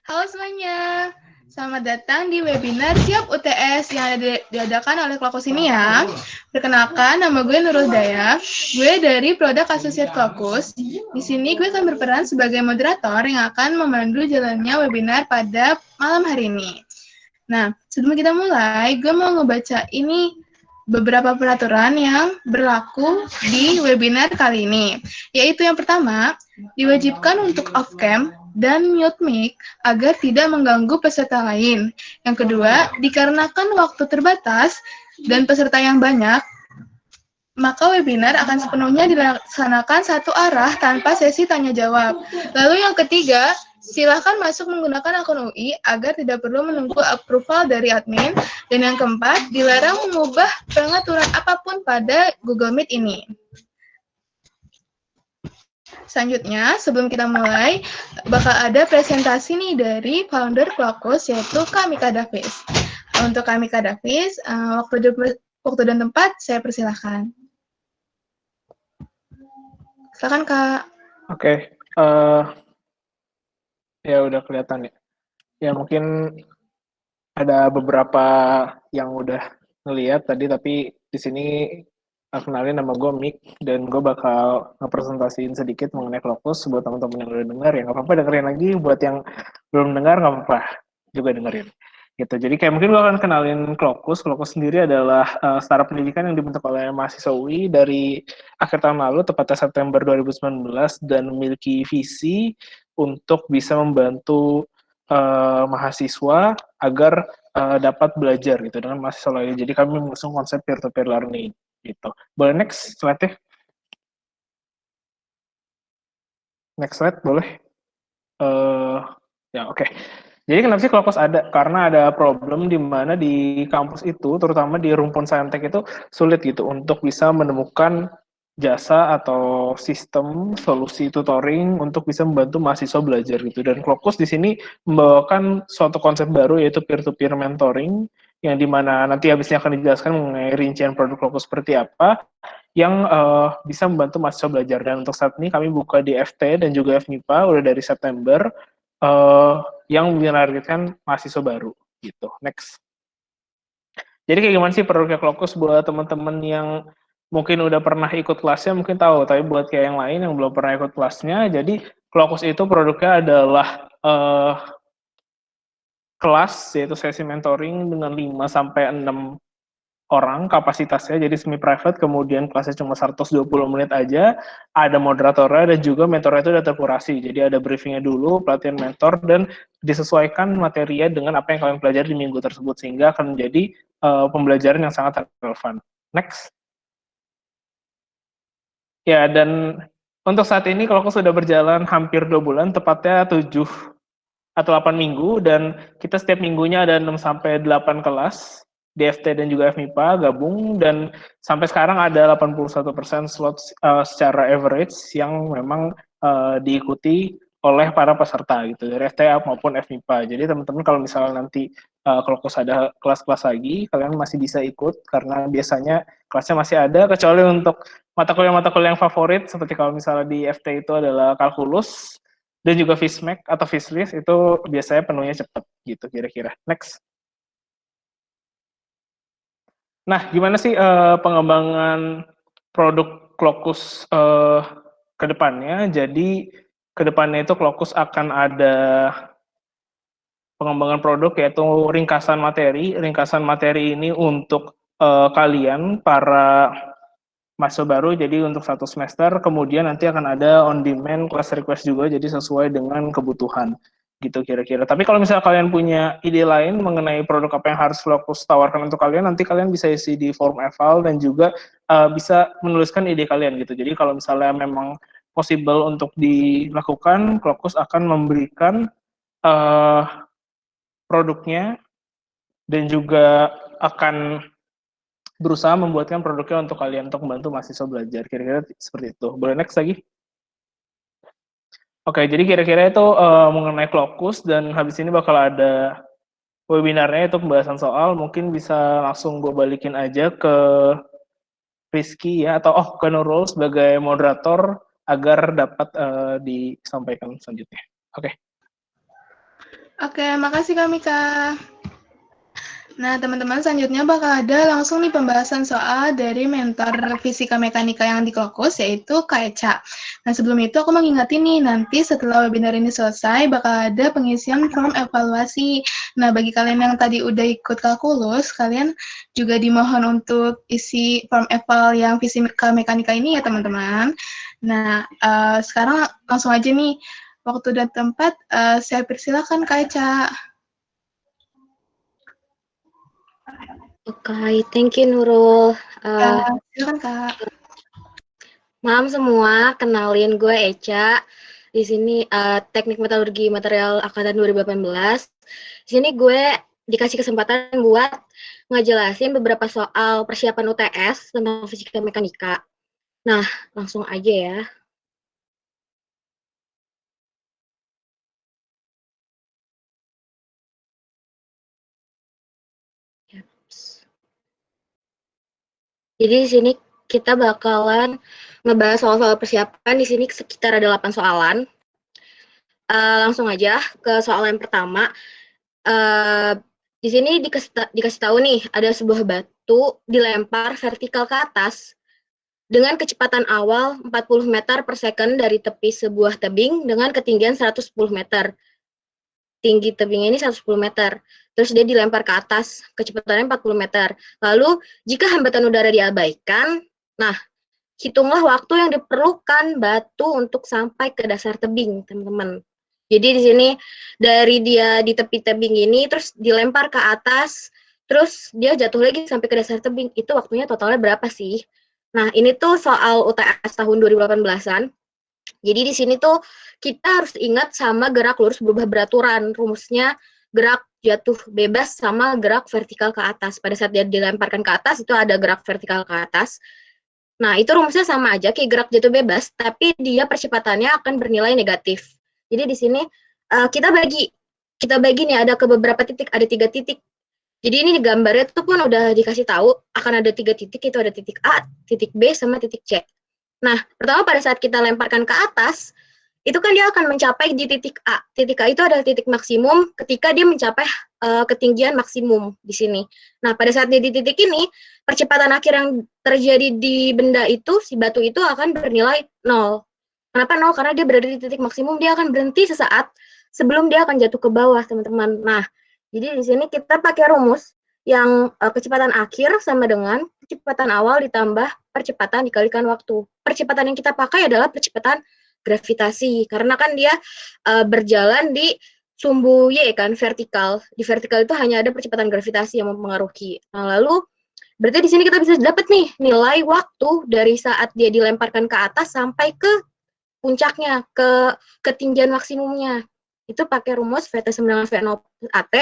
Halo semuanya, selamat datang di webinar Siap UTS yang diadakan oleh Klokus ini ya. Perkenalkan, nama gue Nurul Daya, gue dari Produk Associate Klokus. Di sini gue akan berperan sebagai moderator yang akan memandu jalannya webinar pada malam hari ini. Nah, sebelum kita mulai, gue mau ngebaca ini beberapa peraturan yang berlaku di webinar kali ini. Yaitu yang pertama, diwajibkan untuk off-cam dan mute mic agar tidak mengganggu peserta lain. Yang kedua, dikarenakan waktu terbatas dan peserta yang banyak, maka webinar akan sepenuhnya dilaksanakan satu arah tanpa sesi tanya jawab. Lalu yang ketiga, silakan masuk menggunakan akun UI agar tidak perlu menunggu approval dari admin. Dan yang keempat, dilarang mengubah pengaturan apapun pada Google Meet ini. Selanjutnya, sebelum kita mulai, bakal ada presentasi nih dari founder Klokus, yaitu Kamika Davis. Untuk Kamika Davis, waktu dan tempat saya persilahkan. Silakan, Kak. Oke, ya udah kelihatan ya. Ya mungkin ada beberapa yang udah ngeliat tadi, tapi di sini kenalin nama gue Mik, dan gue bakal ngepresentasiin sedikit mengenai Klokus buat teman-teman yang udah dengar. Ya nggak apa-apa dengerin lagi, buat yang belum dengar nggak apa-apa juga dengerin. Gitu. Jadi kayak mungkin gue akan kenalin Klokus. Klokus sendiri adalah startup pendidikan yang dibentuk oleh mahasiswa UI dari akhir tahun lalu, tepatnya September 2019, dan memiliki visi untuk bisa membantu mahasiswa agar dapat belajar gitu dengan mahasiswa lain. Jadi kami mengusung konsep peer-to-peer learning gitu. Boleh next slide-nya? Next slide boleh? Ya oke. Jadi kenapa sih Klokus ada? Karena ada problem di mana di kampus itu, terutama di Rumpun Saintek itu sulit gitu untuk bisa menemukan jasa atau sistem solusi tutoring untuk bisa membantu mahasiswa belajar gitu. Dan Klokus di sini membawakan suatu konsep baru, yaitu peer-to-peer mentoring, yang dimana nanti habisnya akan dijelaskan mengenai rincian produk Klokus seperti apa, yang bisa membantu mahasiswa belajar. Dan untuk saat ini kami buka di FT dan juga FMIPA udah dari September, yang menargetkan mahasiswa baru gitu. Next. Jadi kayak gimana sih produknya Klokus buat teman-teman yang mungkin udah pernah ikut kelasnya mungkin tahu, tapi buat kayak yang lain yang belum pernah ikut kelasnya, jadi Klokus itu produknya adalah kelas, yaitu sesi mentoring dengan 5 sampai 6 orang kapasitasnya, jadi semi private, kemudian kelasnya cuma 120 menit aja, ada moderatornya, dan juga mentornya itu udah terkurasi, jadi ada briefingnya dulu, pelatihan mentor, dan disesuaikan materinya dengan apa yang kalian pelajari di minggu tersebut, sehingga akan menjadi pembelajaran yang sangat relevan. Next. Ya, dan untuk saat ini kalau aku sudah berjalan hampir 2 bulan, tepatnya 7 atau 8 minggu, dan kita setiap minggunya ada 6 sampai 8 kelas, DFT dan juga FMIPA gabung, dan sampai sekarang ada 81% slot secara average yang memang diikuti oleh para peserta gitu, dari FTA maupun FMIPA. Jadi teman-teman kalau misalnya nanti kalau ada kelas-kelas lagi, kalian masih bisa ikut, karena biasanya kelasnya masih ada, kecuali untuk mata kuliah yang favorit, seperti kalau misalnya di FT itu adalah kalkulus, dan juga Fishmac atau Fishlist itu biasanya penuhnya cepat gitu kira-kira. Next. Nah, gimana sih pengembangan produk Klokus ke depannya? Jadi ke depannya itu Klokus akan ada pengembangan produk, yaitu ringkasan materi. Ringkasan materi ini untuk kalian para mahasiswa baru, jadi untuk 1 semester, kemudian nanti akan ada on demand class request juga, jadi sesuai dengan kebutuhan gitu kira-kira. Tapi kalau misalnya kalian punya ide lain mengenai produk apa yang harus Klokus tawarkan untuk kalian, nanti kalian bisa isi di form eval, dan juga bisa menuliskan ide kalian gitu. Jadi kalau misalnya memang possible untuk dilakukan, Klokus akan memberikan produknya, dan juga akan berusaha membuatkan produknya untuk kalian, untuk membantu mahasiswa belajar. Kira-kira seperti itu. Boleh next lagi? Oke, jadi kira-kira itu mengenai Klokus, dan habis ini bakal ada webinarnya, itu pembahasan soal. Mungkin bisa langsung gue balikin aja ke Rizky ya, atau ke Nurul sebagai moderator agar dapat disampaikan selanjutnya. Oke. Oke, makasih Kak Mika. Nah, teman-teman, selanjutnya bakal ada langsung nih pembahasan soal dari mentor fisika mekanika yang di Klokus, yaitu Kak Eca. Nah, sebelum itu aku mau ngingetin nih, nanti setelah webinar ini selesai, bakal ada pengisian form evaluasi. Nah, bagi kalian yang tadi udah ikut kalkulus, kalian juga dimohon untuk isi form eval yang fisika mekanika ini ya, teman-teman. Nah, sekarang langsung aja nih, waktu dan tempat, saya persilakan Kak Eca. Oke, thank you Nurul. Silakan Kak. Malam semua, kenalin gue Eca. Di sini Teknik Metalurgi Material Angkatan 2018. Di sini gue dikasih kesempatan buat ngejelasin beberapa soal persiapan UTS tentang fisika mekanika. Nah, langsung aja ya. Jadi di sini kita bakalan ngebahas soal-soal persiapan. Di sini sekitar ada 8 soalan. Langsung aja ke soal yang pertama. Di sini dikasih tahu nih, ada sebuah batu dilempar vertikal ke atas dengan kecepatan awal 40 meter per second dari tepi sebuah tebing dengan ketinggian 110 meter. Tinggi tebing ini 110 meter. Terus dia dilempar ke atas, kecepatannya 40 meter. Lalu, jika hambatan udara diabaikan, nah, hitunglah waktu yang diperlukan batu untuk sampai ke dasar tebing, teman-teman. Jadi di sini dari dia di tepi tebing ini terus dilempar ke atas, terus dia jatuh lagi sampai ke dasar tebing. Itu waktunya totalnya berapa sih? Nah, ini tuh soal UTS tahun 2018-an. Jadi di sini tuh kita harus ingat sama gerak lurus berubah beraturan. Rumusnya gerak jatuh bebas sama gerak vertikal ke atas. Pada saat dia dilemparkan ke atas itu ada gerak vertikal ke atas. Nah, itu rumusnya sama aja kayak gerak jatuh bebas, tapi dia percepatannya akan bernilai negatif. Jadi di sini kita bagi nih ada ke beberapa titik, ada 3 titik. Jadi ini di gambarnya tuh pun udah dikasih tahu akan ada 3 titik, itu ada titik A, titik B, sama titik C. Nah, pertama pada saat kita lemparkan ke atas, itu kan dia akan mencapai di titik A. Titik A itu adalah titik maksimum ketika dia mencapai ketinggian maksimum di sini. Nah, pada saat dia di titik ini, percepatan akhir yang terjadi di benda itu, si batu itu akan bernilai 0. Kenapa 0? Karena dia berada di titik maksimum, dia akan berhenti sesaat sebelum dia akan jatuh ke bawah, teman-teman. Nah, jadi di sini kita pakai rumus yang kecepatan akhir sama dengan kecepatan awal ditambah percepatan dikalikan waktu. Percepatan yang kita pakai adalah percepatan gravitasi, karena kan dia berjalan di sumbu Y kan, vertikal. Di vertikal itu hanya ada percepatan gravitasi yang mempengaruhi. Nah, lalu berarti di sini kita bisa dapat nih nilai waktu dari saat dia dilemparkan ke atas sampai ke puncaknya, ke ketinggian maksimumnya. Itu pakai rumus VT sama dengan V0 AT,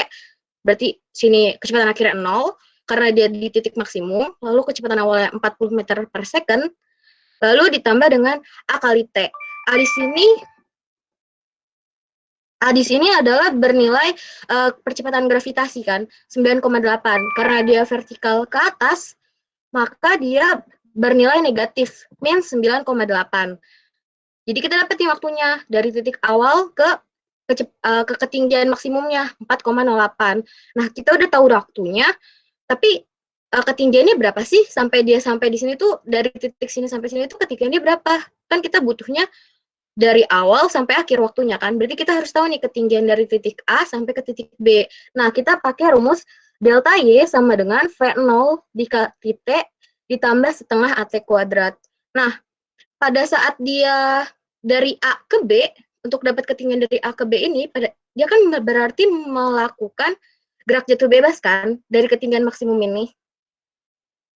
berarti sini kecepatan akhirnya 0, karena dia di titik maksimum, lalu kecepatan awalnya 40 meter per second, lalu ditambah dengan A kali T. A di sini adalah bernilai percepatan gravitasi kan, 9,8. Karena dia vertikal ke atas, maka dia bernilai negatif, min 9,8. Jadi kita dapat nih waktunya dari titik awal ke ketinggian maksimumnya 4,08. Nah, kita udah tahu waktunya, tapi ketinggiannya berapa sih sampai dia sampai di sini tuh, dari titik sini sampai sini tuh ketinggiannya berapa? Kan kita butuhnya dari awal sampai akhir waktunya kan. Berarti kita harus tahu nih ketinggian dari titik A sampai ke titik B. Nah, kita pakai rumus delta Y sama dengan V0 dikali T ditambah setengah AT kuadrat. Nah, pada saat dia dari A ke B, untuk dapat ketinggian dari A ke B ini, dia kan berarti melakukan gerak jatuh bebas kan, dari ketinggian maksimum ini.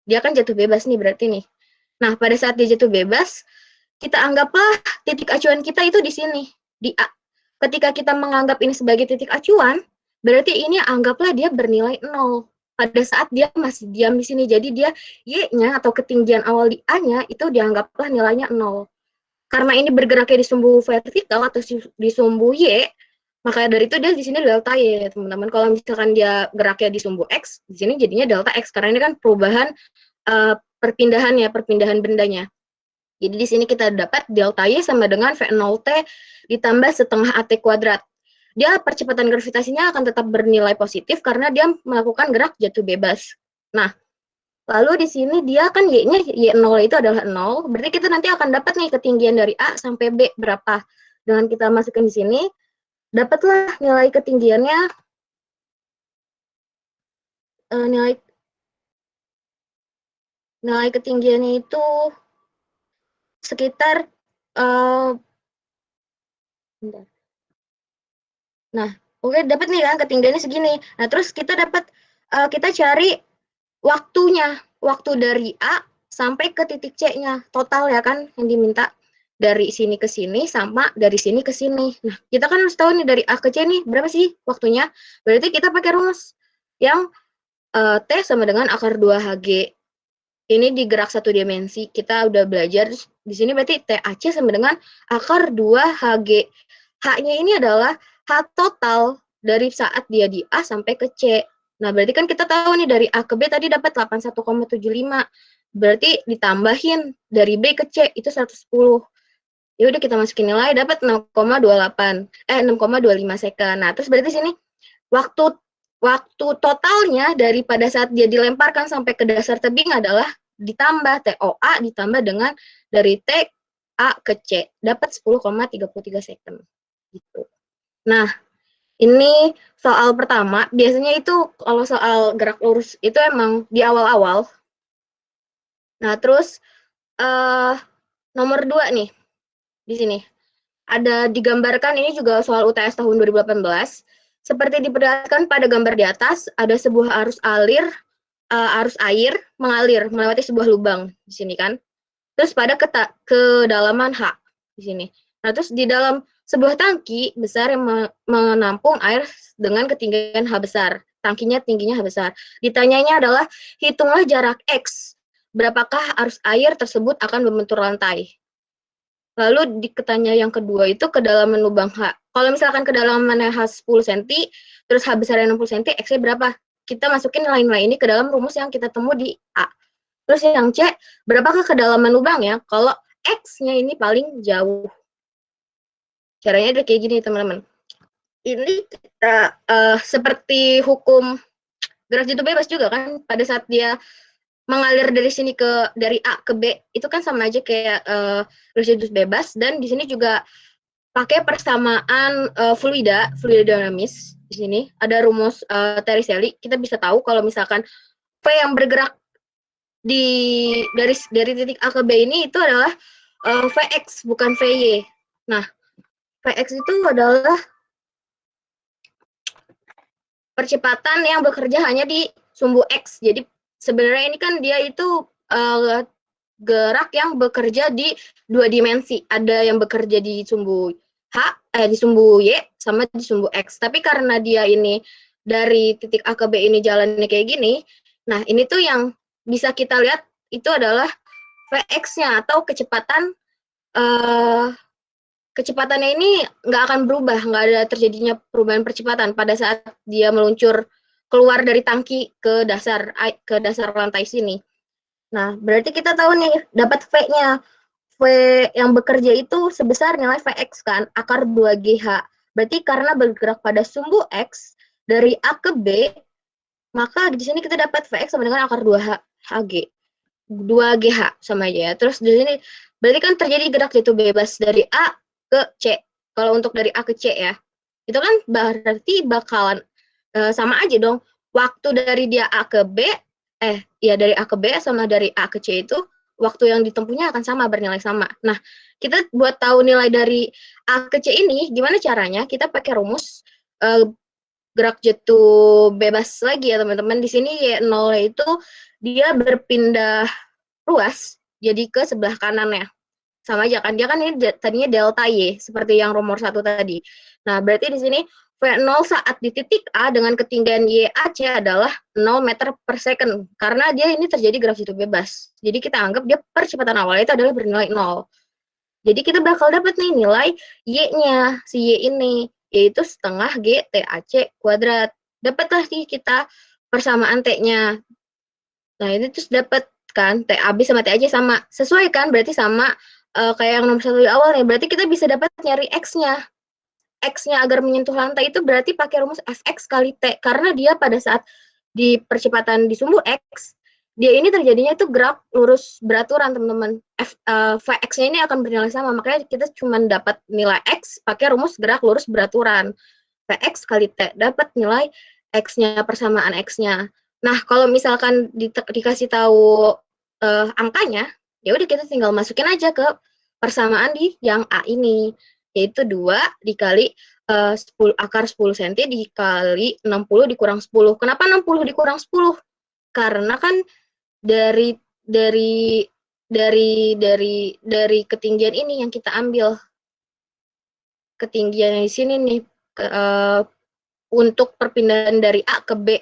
Dia kan jatuh bebas nih berarti nih. Nah, pada saat dia jatuh bebas, kita anggaplah titik acuan kita itu di sini, di A. Ketika kita menganggap ini sebagai titik acuan, berarti ini anggaplah dia bernilai 0 pada saat dia masih diam di sini. Jadi dia Y-nya atau ketinggian awal di A-nya itu dianggaplah nilainya 0. Karena ini bergeraknya di sumbu vertikal atau di sumbu Y, maka dari itu dia di sini delta Y, teman-teman. Kalau misalkan dia geraknya di sumbu X, di sini jadinya delta X, karena ini kan perubahan perpindahan bendanya. Jadi di sini kita dapat delta Y sama dengan V0T ditambah setengah AT kuadrat. dia percepatan gravitasinya akan tetap bernilai positif karena dia melakukan gerak jatuh bebas. Nah, lalu di sini dia kan Y-nya Y0 itu adalah 0, berarti kita nanti akan dapat nih ketinggian dari A sampai B berapa. Dengan kita masukkan di sini, dapatlah nilai ketinggiannya, nilai ketinggiannya itu sekitar nah, oke, dapat nih kan ketinggiannya segini. Nah, terus kita dapat kita cari waktunya, waktu dari A sampai ke titik C-nya, total ya kan yang diminta dari sini ke sini sama dari sini ke sini. Nah, kita kan harus tahu nih dari A ke C nih berapa sih waktunya. Berarti kita pakai rumus yang T sama dengan akar 2Hg. Ini di gerak satu dimensi, kita udah belajar di sini berarti TAC sama dengan akar 2Hg. H-nya ini adalah H total dari saat dia di A sampai ke C. Nah, berarti kan kita tahu nih dari A ke B tadi dapat 81,75. Berarti ditambahin dari B ke C itu 110. Ya udah kita masukin nilai dapat 6,25 second. Nah, terus berarti sini waktu totalnya daripada saat dia dilemparkan sampai ke dasar tebing adalah ditambah TOA ditambah dengan dari T A ke C dapat 10,33 second gitu. Nah, ini soal pertama. Biasanya itu kalau soal gerak lurus itu emang di awal-awal. Nah, terus nomor 2 nih di sini. Ada digambarkan, ini juga soal UTS tahun 2018. Seperti diperlihatkan pada gambar di atas, ada sebuah arus air mengalir melewati sebuah lubang di sini kan. Terus pada kedalaman H di sini. Nah, terus di dalam sebuah tangki besar yang menampung air dengan ketinggian H besar. Tangkinya tingginya H besar. Ditanyanya adalah hitunglah jarak X. Berapakah arus air tersebut akan membentur lantai? Lalu di ketanya yang kedua itu kedalaman lubang H. Kalau misalkan kedalamannya H 10 cm, terus H besarnya 60 cm, X-nya berapa? Kita masukin nilai-nilai ini ke dalam rumus yang kita temu di A. Terus yang C, berapakah kedalaman lubang ya? Kalau X-nya ini paling jauh. Caranya ada kayak gini, teman-teman. Ini seperti hukum gerak jatuh bebas juga kan, pada saat dia mengalir dari sini dari A ke B itu kan sama aja kayak gerak bebas, dan di sini juga pakai persamaan fluida dinamis. Di sini ada rumus Torricelli. Kita bisa tahu kalau misalkan V yang bergerak dari titik A ke B ini itu adalah Vx bukan Vy. Nah, Vx itu adalah percepatan yang bekerja hanya di sumbu X. Jadi sebenarnya ini kan dia itu gerak yang bekerja di 2 dimensi. Ada yang bekerja di sumbu di sumbu Y sama di sumbu X. Tapi karena dia ini dari titik A ke B ini jalannya kayak gini, nah ini tuh yang bisa kita lihat itu adalah Vx-nya atau kecepatannya ini nggak akan berubah, nggak ada terjadinya perubahan percepatan pada saat dia meluncur keluar dari tangki ke dasar lantai sini. Nah, berarti kita tahu nih dapat V-nya. V yang bekerja itu sebesar nilai Vx kan, akar 2GH. Berarti karena bergerak pada sumbu X dari A ke B, maka di sini kita dapat Vx sama dengan akar 2HG. 2GH sama aja ya. Terus di sini berarti kan terjadi gerak jatuh bebas dari A ke C. Kalau untuk dari A ke C ya. Itu kan berarti bakalan sama aja dong. Waktu dari dia A ke B, dari A ke B sama dari A ke C itu waktu yang ditempuhnya akan sama, bernilai sama. Nah, kita buat tahu nilai dari A ke C ini, gimana caranya? Kita pakai rumus gerak jatuh bebas lagi ya, teman-teman. Di sini Y0 itu dia berpindah ruas, jadi ke sebelah kanannya. Sama aja kan, dia kan ini tadinya delta Y, seperti yang nomor 1 tadi. Nah, berarti di sini V0 saat di titik A dengan ketinggian YAC adalah 0 meter per second. Karena dia ini terjadi gerak jatuh bebas. Jadi kita anggap dia percepatan awalnya itu adalah bernilai 0. Jadi kita bakal dapat nih nilai Y-nya, si Y ini, yaitu setengah G TAC kuadrat. Dapatlah nih kita persamaan T-nya. Nah, ini terus dapat kan, TAB sama TAC sama. Sesuai kan, berarti sama kayak yang nomor 1 di awal nih. Berarti kita bisa dapat nyari X-nya. X-nya agar menyentuh lantai itu berarti pakai rumus Fx kali T, karena dia pada saat di percepatan di sumbu X, dia ini terjadinya itu gerak lurus beraturan, teman-teman. Vx-nya ini akan bernilai sama, makanya kita cuma dapat nilai X pakai rumus gerak lurus beraturan. Vx kali T, dapat nilai X-nya, persamaan X-nya. Nah, kalau misalkan dikasih tahu angkanya, ya udah kita tinggal masukin aja ke persamaan di yang A ini, yaitu 2 dikali 10 akar 10 cm dikali 60 dikurang 10. Kenapa 60 dikurang 10? Karena kan dari ketinggian ini yang kita ambil. Ketinggian di sini nih untuk perpindahan dari A ke B.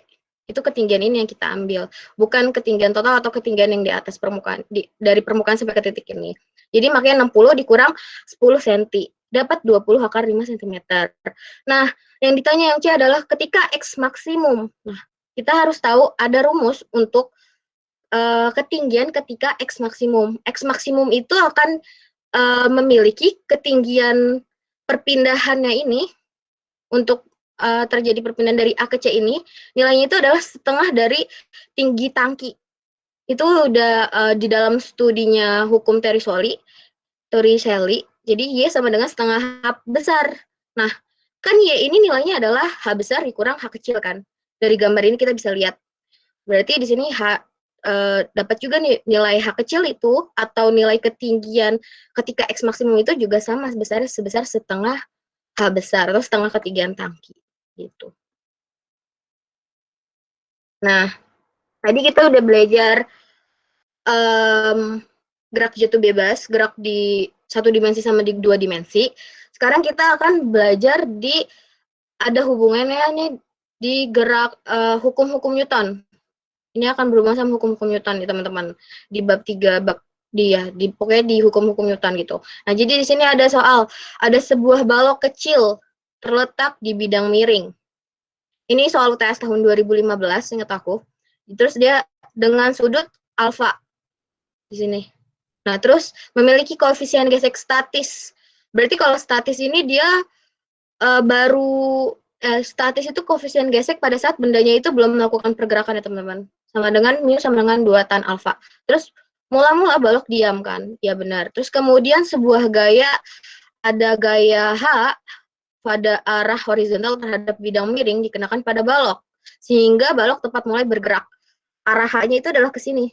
Itu ketinggian ini yang kita ambil, bukan ketinggian total atau ketinggian yang di atas permukaan, dari permukaan sampai ke titik ini. Jadi makanya 60 dikurang 10 cm, dapat 20 akar 5 cm. Nah, yang ditanya yang C adalah ketika X maksimum. Nah, kita harus tahu ada rumus untuk ketinggian ketika X maksimum. X maksimum itu akan memiliki ketinggian perpindahannya ini untuk terjadi perpindahan dari A ke C ini, nilainya itu adalah setengah dari tinggi tangki. Itu udah di dalam studinya hukum Torricelli. Jadi Y sama dengan setengah H besar. Nah, kan Y ini nilainya adalah H besar dikurang H kecil kan. Dari gambar ini kita bisa lihat. Berarti di sini dapat juga nih nilai H kecil itu atau nilai ketinggian ketika X maksimum itu juga sama sebesar setengah H besar atau setengah ketinggian tangki gitu. Nah, tadi kita udah belajar gerak jatuh bebas, gerak di 1 dimensi sama di 2 dimensi. Sekarang kita akan belajar ada hubungannya nih di gerak hukum-hukum Newton. Ini akan berhubungan sama hukum-hukum Newton nih teman-teman. Di bab 3, pokoknya di hukum-hukum Newton gitu. Nah, jadi di sini ada soal, ada sebuah balok kecil terletak di bidang miring. Ini soal UTS tahun 2015, ingat aku. Terus dia dengan sudut alfa di sini. Nah, terus memiliki koefisien gesek statis. Berarti kalau statis ini dia statis itu koefisien gesek pada saat bendanya itu belum melakukan pergerakan ya teman-teman. Sama dengan mu sama dengan 2 tan alfa. Terus mula-mula balok diam kan? Ya benar. Terus kemudian sebuah gaya, ada gaya H pada arah horizontal terhadap bidang miring dikenakan pada balok, sehingga balok tepat mulai bergerak. Arah H-nya itu adalah ke sini.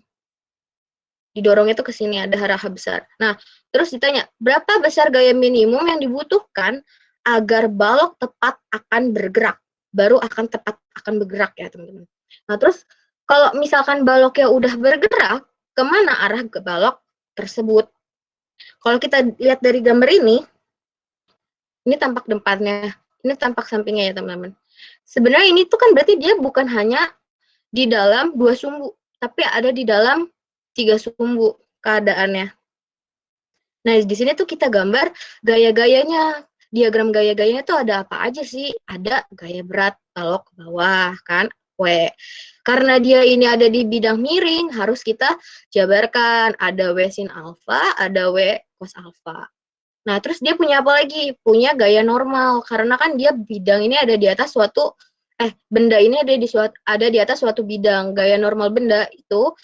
Didorongnya itu ke sini, ada arah H besar. Nah, terus ditanya, berapa besar gaya minimum yang dibutuhkan agar balok tepat akan bergerak? Baru akan tepat akan bergerak ya, teman-teman. Nah, terus kalau misalkan baloknya udah bergerak, kemana arah ke balok tersebut? Kalau kita lihat dari gambar ini tampak depannya, ini tampak sampingnya ya teman-teman. Sebenarnya ini tuh kan berarti dia bukan hanya di dalam 2 sumbu, tapi ada di dalam 3 sumbu keadaannya. Nah, di sini tuh kita gambar gaya-gayanya, diagram gaya-gayanya tuh ada apa aja sih? Ada gaya berat, balok ke bawah, kan? W. Karena dia ini ada di bidang miring, harus kita jabarkan. Ada W sin alfa, ada W cos alfa. Nah, terus dia punya apa lagi? Punya gaya normal, karena kan dia bidang ini ada di atas benda ini ada di atas suatu bidang. Gaya normal benda itu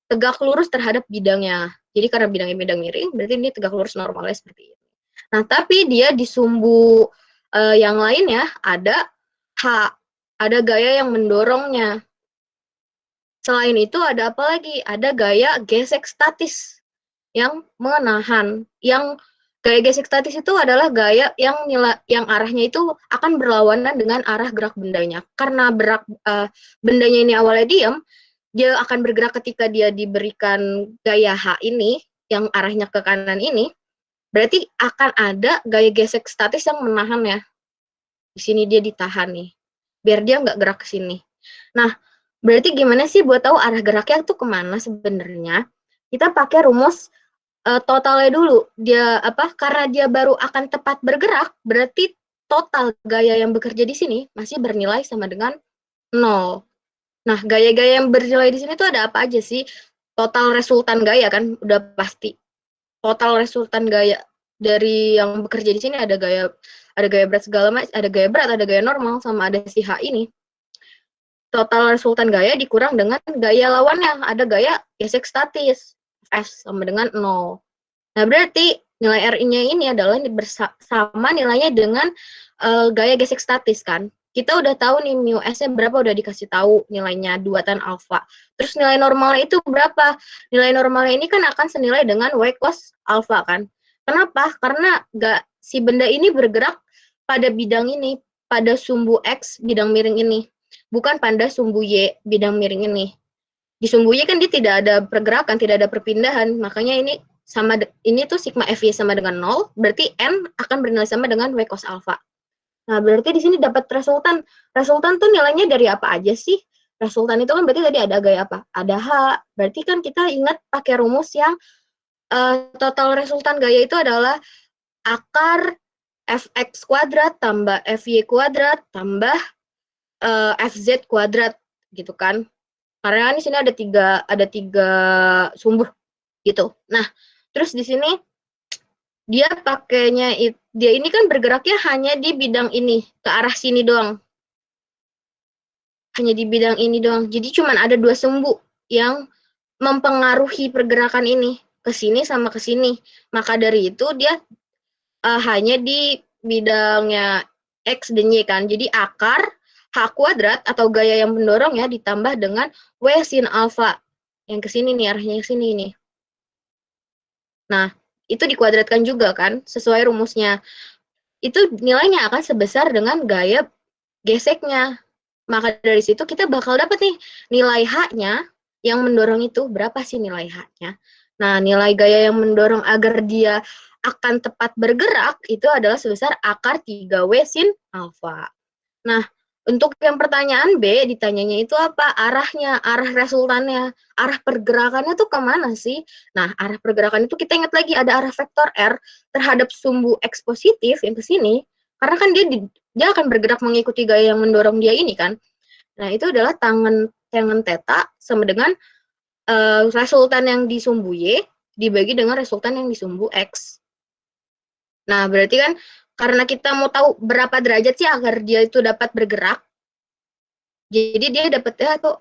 tegak lurus terhadap bidangnya. Jadi karena bidangnya bidang miring, berarti ini tegak lurus normalnya seperti ini. Nah, tapi dia di sumbu yang lainnya ada H, ada gaya yang mendorongnya. Selain itu ada apa lagi? Ada gaya gesek statis yang menahan, gaya gesek statis itu adalah gaya yang arahnya itu akan berlawanan dengan arah gerak bendanya. Karena bendanya ini awalnya diam, dia akan bergerak ketika dia diberikan gaya H ini, yang arahnya ke kanan ini, berarti akan ada gaya gesek statis yang menahannya. Di sini dia ditahan nih, biar dia nggak gerak ke sini. Nah, berarti gimana sih buat tahu arah geraknya itu kemana sebenarnya? Kita pakai rumus totalnya dulu. Karena dia baru akan tepat bergerak, berarti total gaya yang bekerja di sini masih bernilai sama dengan 0. Nah, gaya-gaya yang bernilai di sini tuh ada apa aja sih? Total resultan gaya kan udah pasti. Total resultan gaya dari yang bekerja di sini ada ada gaya berat segala macam, ada gaya berat, ada gaya normal, sama ada si H ini. Total resultan gaya dikurang dengan gaya lawannya, ada gaya gesek statis, S sama dengan 0. Nah, berarti nilai RI-nya ini adalah sama nilainya dengan gaya gesek statis kan. Kita udah tahu nih mu S-nya berapa, udah dikasih tahu nilainya 2 tan alfa. Terus nilai normalnya itu berapa? Nilai normalnya ini kan akan senilai dengan Y cos alfa kan. Kenapa? Karena si benda ini bergerak pada bidang ini, pada sumbu X bidang miring ini, bukan pada sumbu Y bidang miring ini. Di sumbu Y kan dia tidak ada pergerakan, tidak ada perpindahan, makanya ini tuh sigma FY sama dengan 0, berarti N akan bernilai sama dengan Y cos alfa. Nah, berarti di sini dapat resultan. Resultan tuh nilainya dari apa aja sih? Resultan itu kan berarti tadi ada gaya apa? Ada H. Berarti kan kita ingat pakai rumus yang total resultan gaya itu adalah akar fx kuadrat tambah fy kuadrat tambah fz kuadrat gitu kan. Karena di sini ada tiga sumber gitu. Nah, terus di sini dia pakainya dia ini kan bergeraknya hanya di bidang ini, ke arah sini doang. Hanya di bidang ini doang. Jadi cuma ada 2 sumbu yang mempengaruhi pergerakan ini, ke sini sama ke sini. Maka dari itu dia hanya di bidangnya X dan Y kan. Jadi akar H kuadrat atau gaya yang mendorong ya ditambah dengan W sin alfa. Yang ke sini nih, arahnya ke sini nih. Nah, itu dikuadratkan juga kan, sesuai rumusnya. Itu nilainya akan sebesar dengan gaya geseknya. Maka dari situ kita bakal dapat nih nilai H-nya yang mendorong itu berapa sih nilai H-nya. Nah, nilai gaya yang mendorong agar dia akan tepat bergerak itu adalah sebesar akar 3W sin alfa. Nah, untuk yang pertanyaan B, ditanyanya itu apa? Arahnya, arah resultannya, arah pergerakannya tuh kemana sih? Nah, arah pergerakan itu kita ingat lagi ada arah vektor R terhadap sumbu X positif yang ke sini, karena kan dia akan bergerak mengikuti gaya yang mendorong dia ini kan. Nah, itu adalah tangen theta sama dengan resultan yang di sumbu Y dibagi dengan resultan yang di sumbu X. Nah, berarti kan karena kita mau tahu berapa derajat sih agar dia itu dapat bergerak, jadi dia dapatnya tuh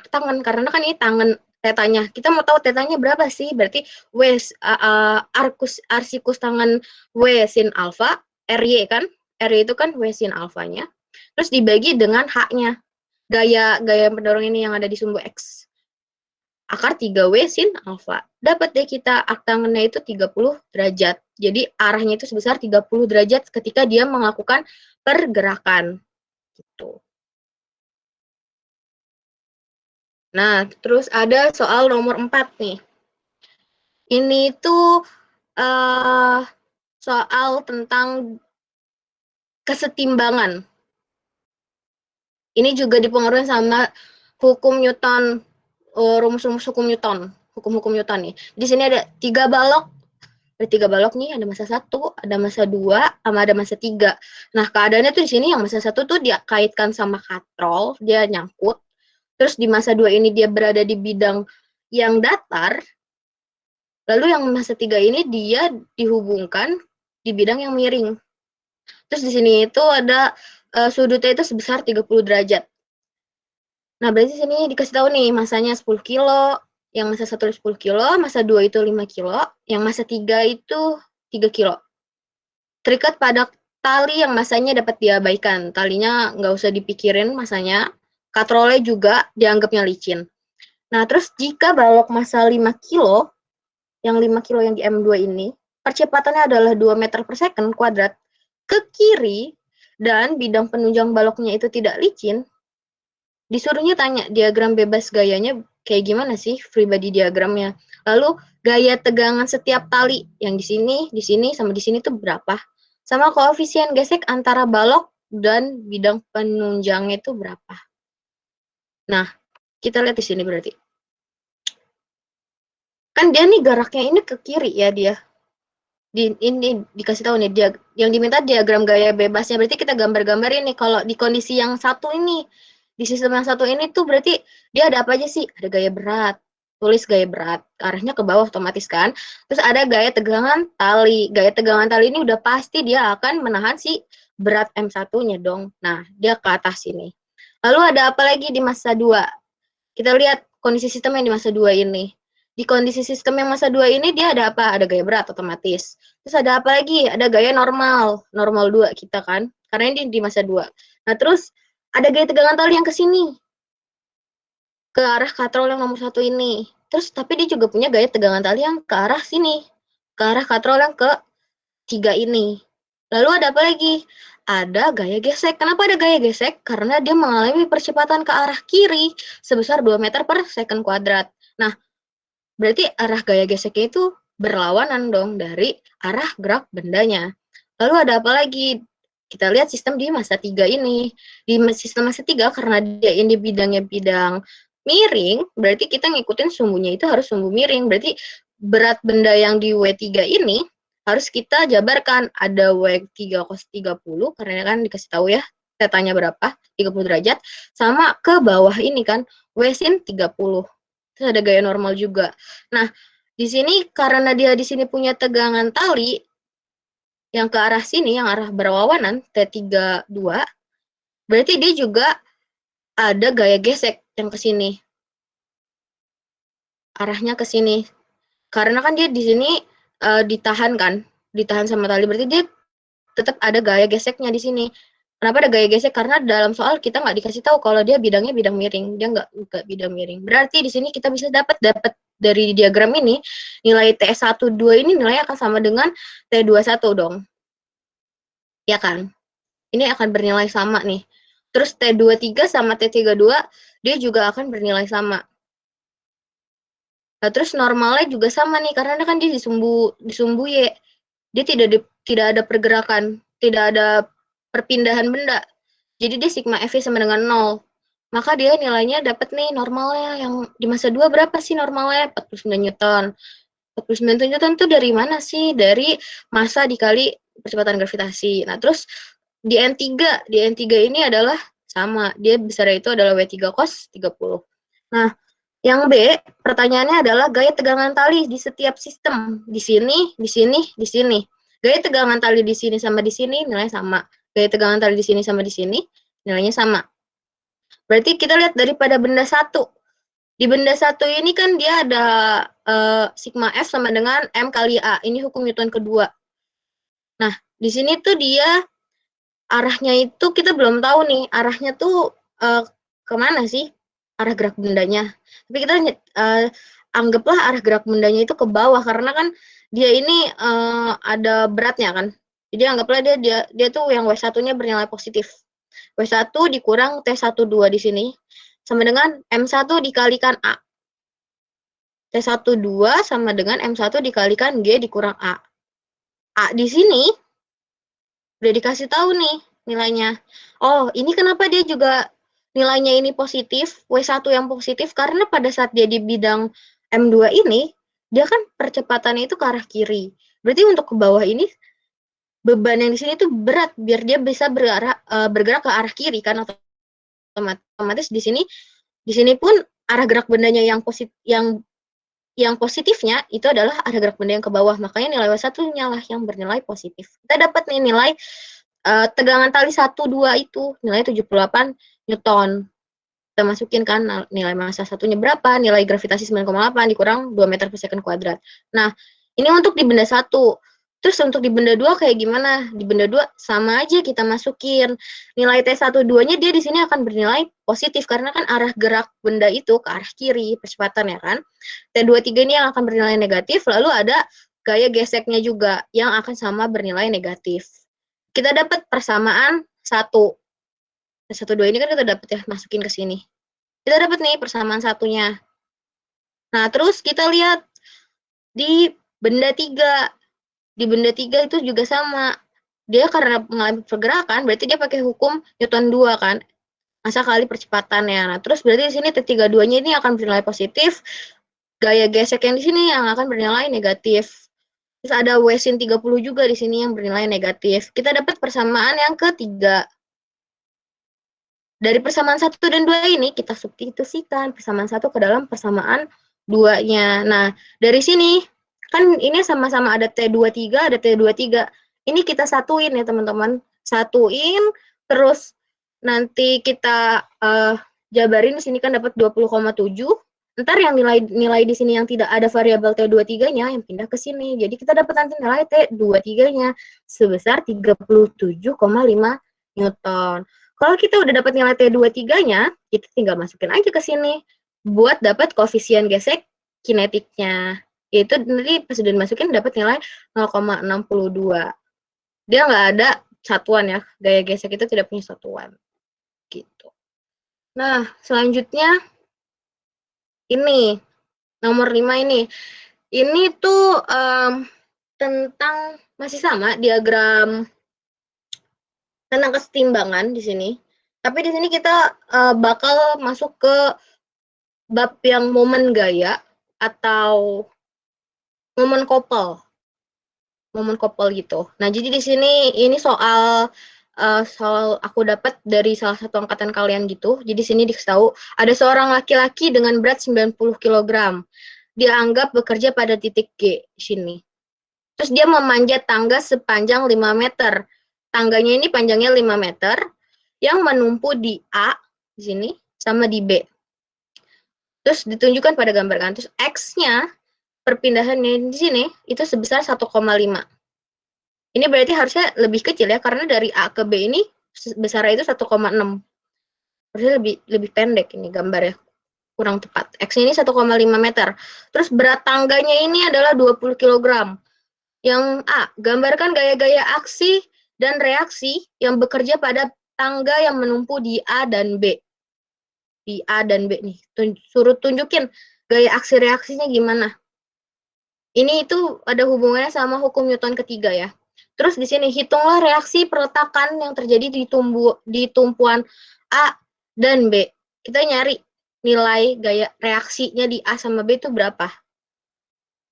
tangan, karena kan ini tangan tetanya. Kita mau tahu tetanya berapa sih, berarti arsikus tangan W sin alfa, RY kan, RY itu kan W sin alfanya, terus dibagi dengan H-nya, gaya pendorong ini yang ada di sumbu X. Akar 3W sin alfa. Dapat deh kita arc tangannya itu 30 derajat. Jadi arahnya itu sebesar 30 derajat ketika dia melakukan pergerakan. Gitu. Nah, terus ada soal nomor 4 nih. Ini tuh soal tentang kesetimbangan. Ini juga dipengaruhi sama hukum Newton, rumus-rumus hukum Newton, hukum-hukum Newton nih. Di sini ada 3 balok. Ada 3 balok nih, ada massa 1, ada massa 2, sama ada massa 3. Nah, keadaannya tuh di sini yang massa 1 tuh dia kaitkan sama katrol, dia nyangkut. Terus di massa 2 ini dia berada di bidang yang datar. Lalu yang massa 3 ini dia dihubungkan di bidang yang miring. Terus di sini itu ada sudutnya itu sebesar 30 derajat. Nah, berarti sini dikasih tahu nih masanya 10 kilo, yang massa 1 10 kilo, massa 2 itu 5 kilo, yang massa 3 itu 3 kilo. Terikat pada tali yang masanya dapat diabaikan. Talinya nggak usah dipikirin masanya. Katrolnya juga dianggapnya licin. Nah, terus jika balok massa 5 kilo, yang 5 kilo yang di M2 ini, percepatannya adalah 2 meter per second kuadrat ke kiri, dan bidang penunjang baloknya itu tidak licin, disuruhnya tanya diagram bebas gayanya kayak gimana sih, free body diagramnya. Lalu gaya tegangan setiap tali yang di sini, sama di sini tuh berapa? Sama koefisien gesek antara balok dan bidang penunjangnya itu berapa? Nah, kita lihat di sini berarti. Kan dia nih geraknya ini ke kiri ya dia. Ini dikasih tahu nih dia yang diminta diagram gaya bebasnya, berarti kita gambar-gambar ini kalau di kondisi yang satu ini, di sistem yang satu ini tuh berarti dia ada apa aja sih? Ada gaya berat, tulis gaya berat, arahnya ke bawah otomatis kan. Terus ada gaya tegangan tali. Gaya tegangan tali ini udah pasti dia akan menahan si berat M1-nya dong. Nah, dia ke atas sini. Lalu ada apa lagi di masa 2? Kita lihat kondisi sistem yang di masa 2 ini. Di kondisi sistem yang masa 2 ini dia ada apa? Ada gaya berat otomatis. Terus ada apa lagi? Ada gaya normal. Normal 2 kita kan. Karena ini di masa 2. Nah, terus ada gaya tegangan tali yang ke sini. Ke arah katrol yang nomor 1 ini. Terus tapi dia juga punya gaya tegangan tali yang ke arah sini. Ke arah katrol yang ke 3 ini. Lalu ada apa lagi? Ada gaya gesek. Kenapa ada gaya gesek? Karena dia mengalami percepatan ke arah kiri sebesar 2 meter per second kuadrat. Nah, berarti arah gaya geseknya itu berlawanan dong dari arah gerak bendanya. Lalu ada apa lagi? Kita lihat sistem di masa 3 ini. Di sistem masa 3 karena dia ini bidangnya bidang miring, berarti kita ngikutin sumbunya itu harus sumbu miring. Berarti berat benda yang di W3 ini harus kita jabarkan. Ada W3 cos 30, karena kan dikasih tahu ya, tetanya berapa, 30 derajat, sama ke bawah ini kan, W sin 30. Terus ada gaya normal juga. Nah, di sini karena dia di sini punya tegangan tali yang ke arah sini, yang arah berlawanan, T32, berarti dia juga ada gaya gesek yang ke sini. Arahnya ke sini. Karena kan dia di sini ditahan kan, ditahan sama tali, berarti dia tetap ada gaya geseknya di sini. Kenapa ada gaya gesek? Karena dalam soal kita nggak dikasih tahu kalau dia bidangnya bidang miring, dia nggak bidang miring. Berarti di sini kita bisa dapat dari diagram ini nilai T12 ini nilainya akan sama dengan T21 dong. Ya kan? Ini akan bernilai sama nih. Terus T23 sama T32 dia juga akan bernilai sama. Nah, terus normalnya juga sama nih karena kan dia disumbu Y. Dia tidak ada pergerakan, tidak ada perpindahan benda. Jadi dia sigma F sama dengan 0. Maka dia nilainya dapat nih normalnya yang di masa 2 berapa sih normalnya? 49 Newton. 49 Newton itu dari mana sih? Dari massa dikali percepatan gravitasi. Nah, terus di N3 ini adalah sama. Dia besarnya itu adalah W3 cos 30. Nah, yang B, pertanyaannya adalah gaya tegangan tali di setiap sistem. Di sini, di sini, di sini. Gaya tegangan tali di sini sama di sini nilainya sama. Gaya tegangan tali di sini sama di sini nilainya sama. Berarti kita lihat daripada benda satu. Di benda satu ini kan dia ada sigma F sama dengan M kali A. Ini hukum Newton kedua. Nah, di sini tuh dia arahnya itu kita belum tahu nih. Arahnya tuh kemana sih? Arah gerak bendanya. Tapi kita anggaplah arah gerak bendanya itu ke bawah karena kan dia ini ada beratnya kan. Jadi anggaplah dia tuh yang W1-nya bernilai positif. W1 dikurang T12 di sini sama dengan M1 dikalikan A. T12 sama dengan M1 dikalikan G dikurang A. A di sini udah dikasih tahu nih nilainya. Oh, ini kenapa dia juga nilainya ini positif, W1 yang positif, karena pada saat dia di bidang M2 ini, dia kan percepatannya itu ke arah kiri. Berarti untuk ke bawah ini, beban yang di sini tuh berat, biar dia bisa bergerak ke arah kiri, kan otomatis di sini pun arah gerak bendanya yang positifnya itu adalah arah gerak benda yang ke bawah. Makanya nilai W1-nya lah yang bernilai positif. Kita dapat nih nilai tegangan tali 1-2 itu nilainya 78 Newton. Kita masukin kan nilai massa satunya berapa, nilai gravitasi 9,8 dikurang 2 meter per second kuadrat. Nah, ini untuk di benda 1. Terus untuk di benda 2 kayak gimana? Di benda 2 sama aja kita masukin. Nilai T12-nya dia di sini akan bernilai positif karena kan arah gerak benda itu ke arah kiri, percepatan ya kan. T23 ini yang akan bernilai negatif, lalu ada gaya geseknya juga yang akan sama bernilai negatif. Kita dapat persamaan 1. T12 ini kan kita dapat ya, masukin ke sini. Kita dapat nih persamaan satunya. Nah, terus kita lihat di benda 3. Di benda 3 itu juga sama. Dia karena mengalami pergerakan, berarti dia pakai hukum Newton 2 kan. Massa kali percepatannya. Nah, terus berarti di sini T32-nya ini akan bernilai positif. Gaya gesek yang di sini yang akan bernilai negatif. Terus ada W sin 30 juga di sini yang bernilai negatif. Kita dapat persamaan yang ketiga. Dari persamaan 1 dan 2 ini kita substitusikan persamaan 1 ke dalam persamaan 2-nya. Nah, dari sini kan ini sama-sama ada T23, ada T23. Ini kita satuin ya, teman-teman. Satuin, terus nanti kita jabarin di sini kan dapat 20,7. Ntar yang nilai di sini yang tidak ada variabel T23-nya yang pindah ke sini. Jadi kita dapat nanti nilai T23-nya sebesar 37,5 Newton. Kalau kita udah dapat nilai T23-nya, kita tinggal masukin aja ke sini buat dapat koefisien gesek kinetiknya. Itu nanti pas udah dimasukin dapat nilai 0,62. Dia nggak ada satuan ya. Gaya gesek itu tidak punya satuan. Gitu. Nah, selanjutnya ini nomor 5 ini. Ini tuh tentang masih sama diagram tentang kesetimbangan di sini. Tapi di sini kita bakal masuk ke bab yang momen gaya atau momen couple gitu. Nah, jadi di sini ini soal aku dapat dari salah satu angkatan kalian gitu. Jadi sini dikasih tahu ada seorang laki-laki dengan berat 90 kg. Dianggap bekerja pada titik G sini. Terus dia memanjat tangga sepanjang 5 meter. Tangganya ini panjangnya 5 meter yang menumpu di A di sini sama di B. Terus ditunjukkan pada gambar kan. Terus X-nya perpindahannya di sini itu sebesar 1,5. Ini berarti harusnya lebih kecil ya, karena dari A ke B ini besarnya itu 1,6. Harusnya lebih pendek ini gambarnya, kurang tepat. X-nya ini 1,5 meter. Terus berat tangganya ini adalah 20 kg. Yang A, gambarkan gaya-gaya aksi dan reaksi yang bekerja pada tangga yang menumpu di A dan B. Di A dan B nih. Suruh tunjukin gaya aksi reaksinya gimana. Ini itu ada hubungannya sama hukum Newton ketiga ya. Terus di sini hitunglah reaksi perletakan yang terjadi di tumpuan A dan B. Kita nyari nilai gaya reaksinya di A sama B itu berapa.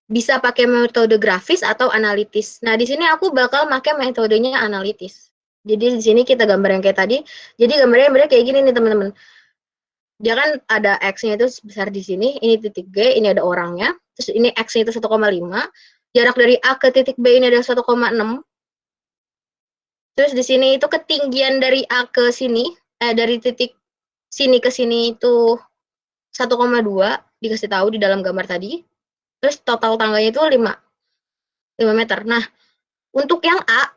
Bisa pakai metode grafis atau analitis. Nah, di sini aku bakal pakai metodenya analitis. Jadi di sini kita gambar yang kayak tadi. Jadi gambarnya kayak gini nih, teman-teman. Dia kan ada X-nya itu sebesar di sini, ini titik G, ini ada orangnya. Terus ini X-nya itu 1,5. Jarak dari A ke titik B ini ada 1,6. Terus di sini itu ketinggian dari A ke sini, dari titik sini ke sini itu 1,2, dikasih tahu di dalam gambar tadi. Terus total tangganya itu 5 meter. Nah, untuk yang A,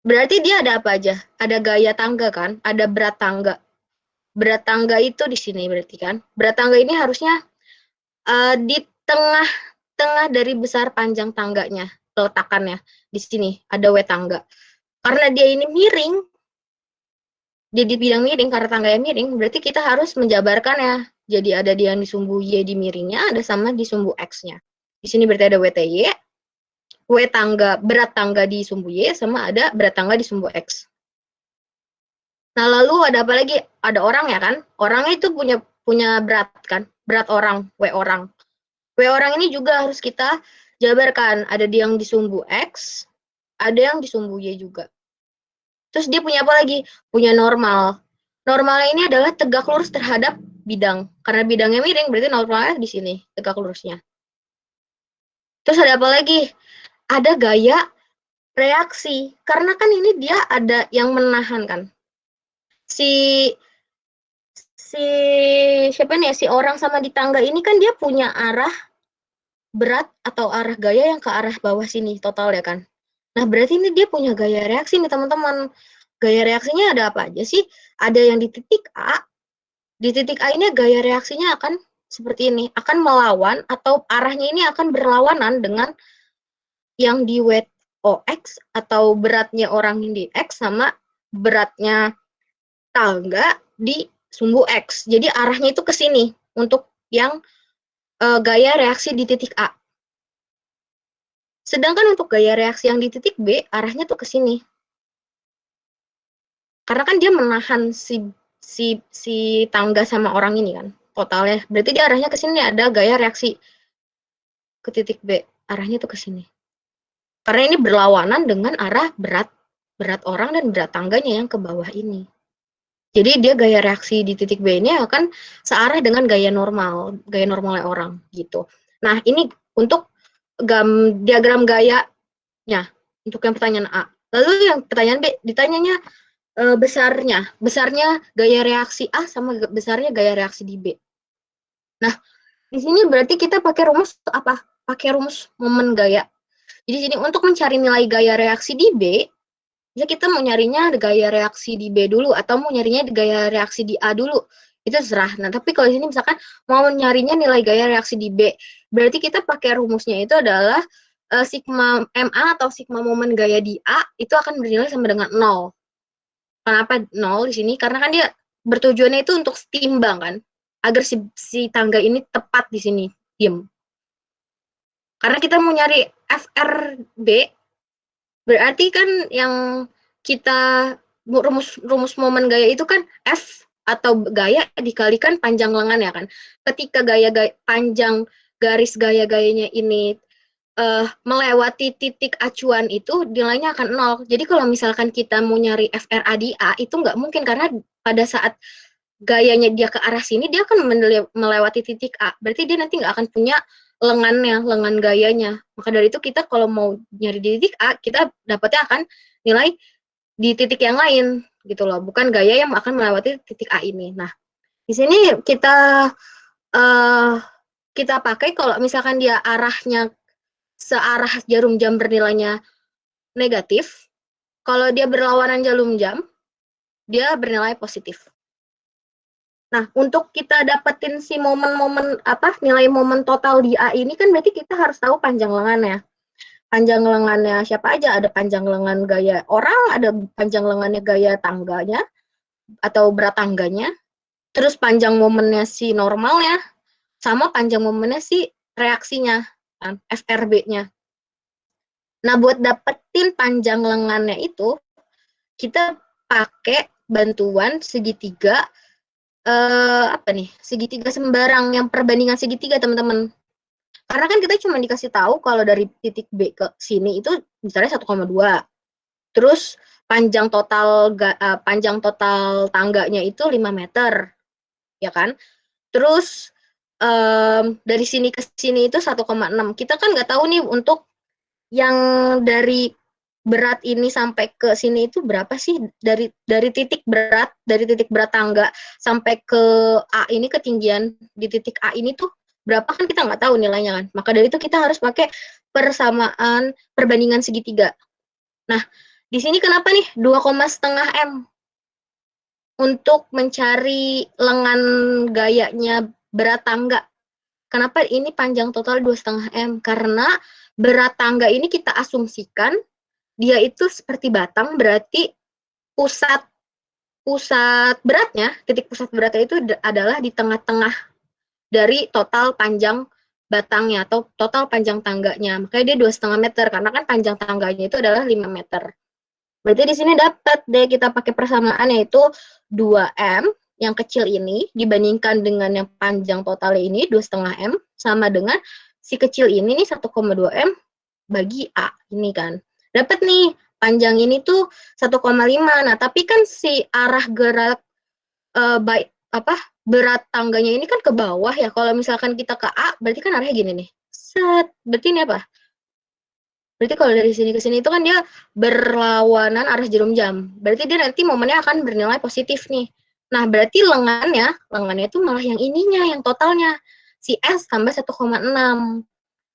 berarti dia ada apa aja? Ada gaya tangga kan? Ada berat tangga. Berat tangga itu di sini berarti kan? Berat tangga ini harusnya di tengah dari besar panjang tangganya, peletakannya. Di sini ada W tangga. Karena dia ini miring, dia di bidang miring, karena tangganya miring, berarti kita harus menjabarkan ya. Jadi ada di yang di sumbu Y di miringnya, ada sama di sumbu X-nya. Di sini berarti ada WTY, W tangga, berat tangga di sumbu Y, sama ada berat tangga di sumbu X. Nah, lalu ada apa lagi? Ada orang ya kan? Orangnya itu punya berat kan? Berat orang, W orang. W orang ini juga harus kita jabarkan. Ada yang di sumbu X, ada yang di sumbu Y juga. Terus dia punya apa lagi? Punya normal. Normalnya ini adalah tegak lurus terhadap bidang. Karena bidangnya miring, berarti normalnya di sini, tegak lurusnya. Terus ada apa lagi? Ada gaya reaksi. Karena kan ini dia ada yang menahan kan. Si siapa nih ya, si orang sama di tangga ini kan dia punya arah berat atau arah gaya yang ke arah bawah sini total ya kan. Nah, berarti ini dia punya gaya reaksi nih, teman-teman. Gaya reaksinya ada apa aja sih? Ada yang di titik A. Di titik A ini gaya reaksinya akan seperti ini, akan melawan atau arahnya ini akan berlawanan dengan yang di weight OX atau beratnya orang yang di X sama beratnya tangga di sumbu X. Jadi arahnya itu ke sini untuk yang gaya reaksi di titik A. Sedangkan untuk gaya reaksi yang di titik B, arahnya tuh ke sini. Karena kan dia menahan si tangga sama orang ini kan, totalnya. Berarti dia arahnya ke sini, ada gaya reaksi ke titik B. Arahnya tuh ke sini. Karena ini berlawanan dengan arah berat orang dan berat tangganya yang ke bawah ini. Jadi dia gaya reaksi di titik B ini akan searah dengan gaya normalnya orang gitu. Nah, ini untuk diagram gayanya untuk yang pertanyaan A. Lalu yang pertanyaan B ditanyanya besarnya gaya reaksi A sama besarnya gaya reaksi di B. Nah, di sini berarti kita pakai rumus apa? Pakai rumus momen gaya. Jadi sini untuk mencari nilai gaya reaksi di B, ya kita mau nyarinya gaya reaksi di B dulu atau mau nyarinya gaya reaksi di A dulu. Itu terserah. Nah, tapi kalau di sini misalkan mau nyarinya nilai gaya reaksi di B, berarti kita pakai rumusnya itu adalah sigma MA atau sigma momen gaya di A itu akan bernilai sama dengan 0. Kenapa 0 di sini? Karena kan dia bertujuannya itu untuk setimbang kan, agar si tangga ini tepat di sini, diem. Karena kita mau nyari FRB, berarti kan yang kita rumus momen gaya itu kan F atau gaya dikalikan panjang lengan ya kan. Ketika panjang garis gaya-gayanya ini melewati titik acuan itu nilainya akan 0. Jadi kalau misalkan kita mau nyari FRA di A itu nggak mungkin karena pada saat gayanya dia ke arah sini dia akan melewati titik A. Berarti dia nanti nggak akan punya lengan gayanya. Maka dari itu kita kalau mau nyari di titik A, kita dapatnya akan nilai di titik yang lain gitu loh, bukan gaya yang akan melewati titik A ini. Nah, di sini kita pakai kalau misalkan dia arahnya searah jarum jam bernilainya negatif, kalau dia berlawanan jarum jam, dia bernilai positif. Nah, untuk kita dapetin si nilai momen total di A ini kan berarti kita harus tahu panjang lengannya. Panjang lengannya siapa aja? Ada panjang lengan gaya orang, ada panjang lengannya gaya tangganya atau berat tangganya. Terus panjang momennya si normalnya sama panjang momennya si reaksinya, kan, FRB-nya. Nah, buat dapetin panjang lengannya itu kita pakai bantuan segitiga segitiga sembarang yang perbandingan segitiga teman-teman. Karena kan kita cuma dikasih tahu kalau dari titik B ke sini itu misalnya 1,2. Terus panjang total tangganya itu 5 meter. Ya kan? Terus dari sini ke sini itu 1,6. Kita kan nggak tahu nih untuk yang dari berat ini sampai ke sini itu berapa sih dari titik berat tangga sampai ke A ini ketinggian di titik A ini tuh berapa kan kita nggak tahu nilainya kan. Maka dari itu kita harus pakai persamaan perbandingan segitiga. Nah, di sini kenapa nih 2,5 M untuk mencari lengan gayanya berat tangga. Kenapa ini panjang total 2,5 M? Karena berat tangga ini kita asumsikan dia itu seperti batang, berarti titik pusat beratnya itu adalah di tengah-tengah dari total panjang batangnya atau total panjang tangganya. Makanya dia 2,5 meter karena kan panjang tangganya itu adalah 5 meter. Berarti di sini dapat deh kita pakai persamaan yaitu 2M yang kecil ini dibandingkan dengan yang panjang totalnya ini 2,5 M sama dengan si kecil ini nih 1,2 M bagi A ini kan. Dapat nih panjang ini tuh 1,5. Nah, tapi kan si arah gerak berat tangganya ini kan ke bawah ya. Kalau misalkan kita ke A, berarti kan arahnya gini nih. Set. Berarti ini apa? Berarti kalau dari sini ke sini itu kan dia berlawanan arah jarum jam. Berarti dia nanti momennya akan bernilai positif nih. Nah, berarti lengannya itu malah yang ininya, yang totalnya. Si S tambah 1,6.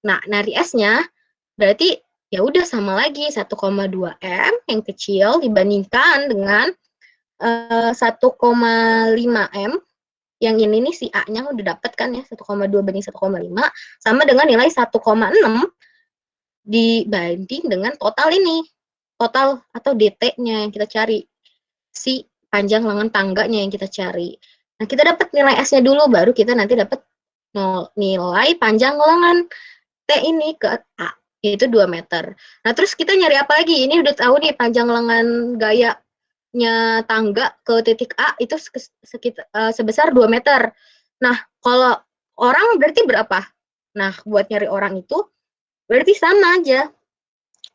Nah, dari S-nya berarti ya udah sama lagi 1,2 M yang kecil dibandingkan dengan 1,5 M yang ini nih si A-nya udah dapat kan ya 1,2 banding 1,5 sama dengan nilai 1,6 dibanding dengan total ini. Total atau DT-nya yang kita cari. Si panjang lengan tangganya yang kita cari. Nah, kita dapat nilai S-nya dulu baru kita nanti dapat nilai panjang lengan T ini ke A. Yaitu 2 meter. Nah, terus kita nyari apa lagi? Ini udah tahu nih panjang lengan gayanya tangga ke titik A itu sebesar 2 meter. Nah, kalau orang berarti berapa? Nah, buat nyari orang itu berarti sama aja.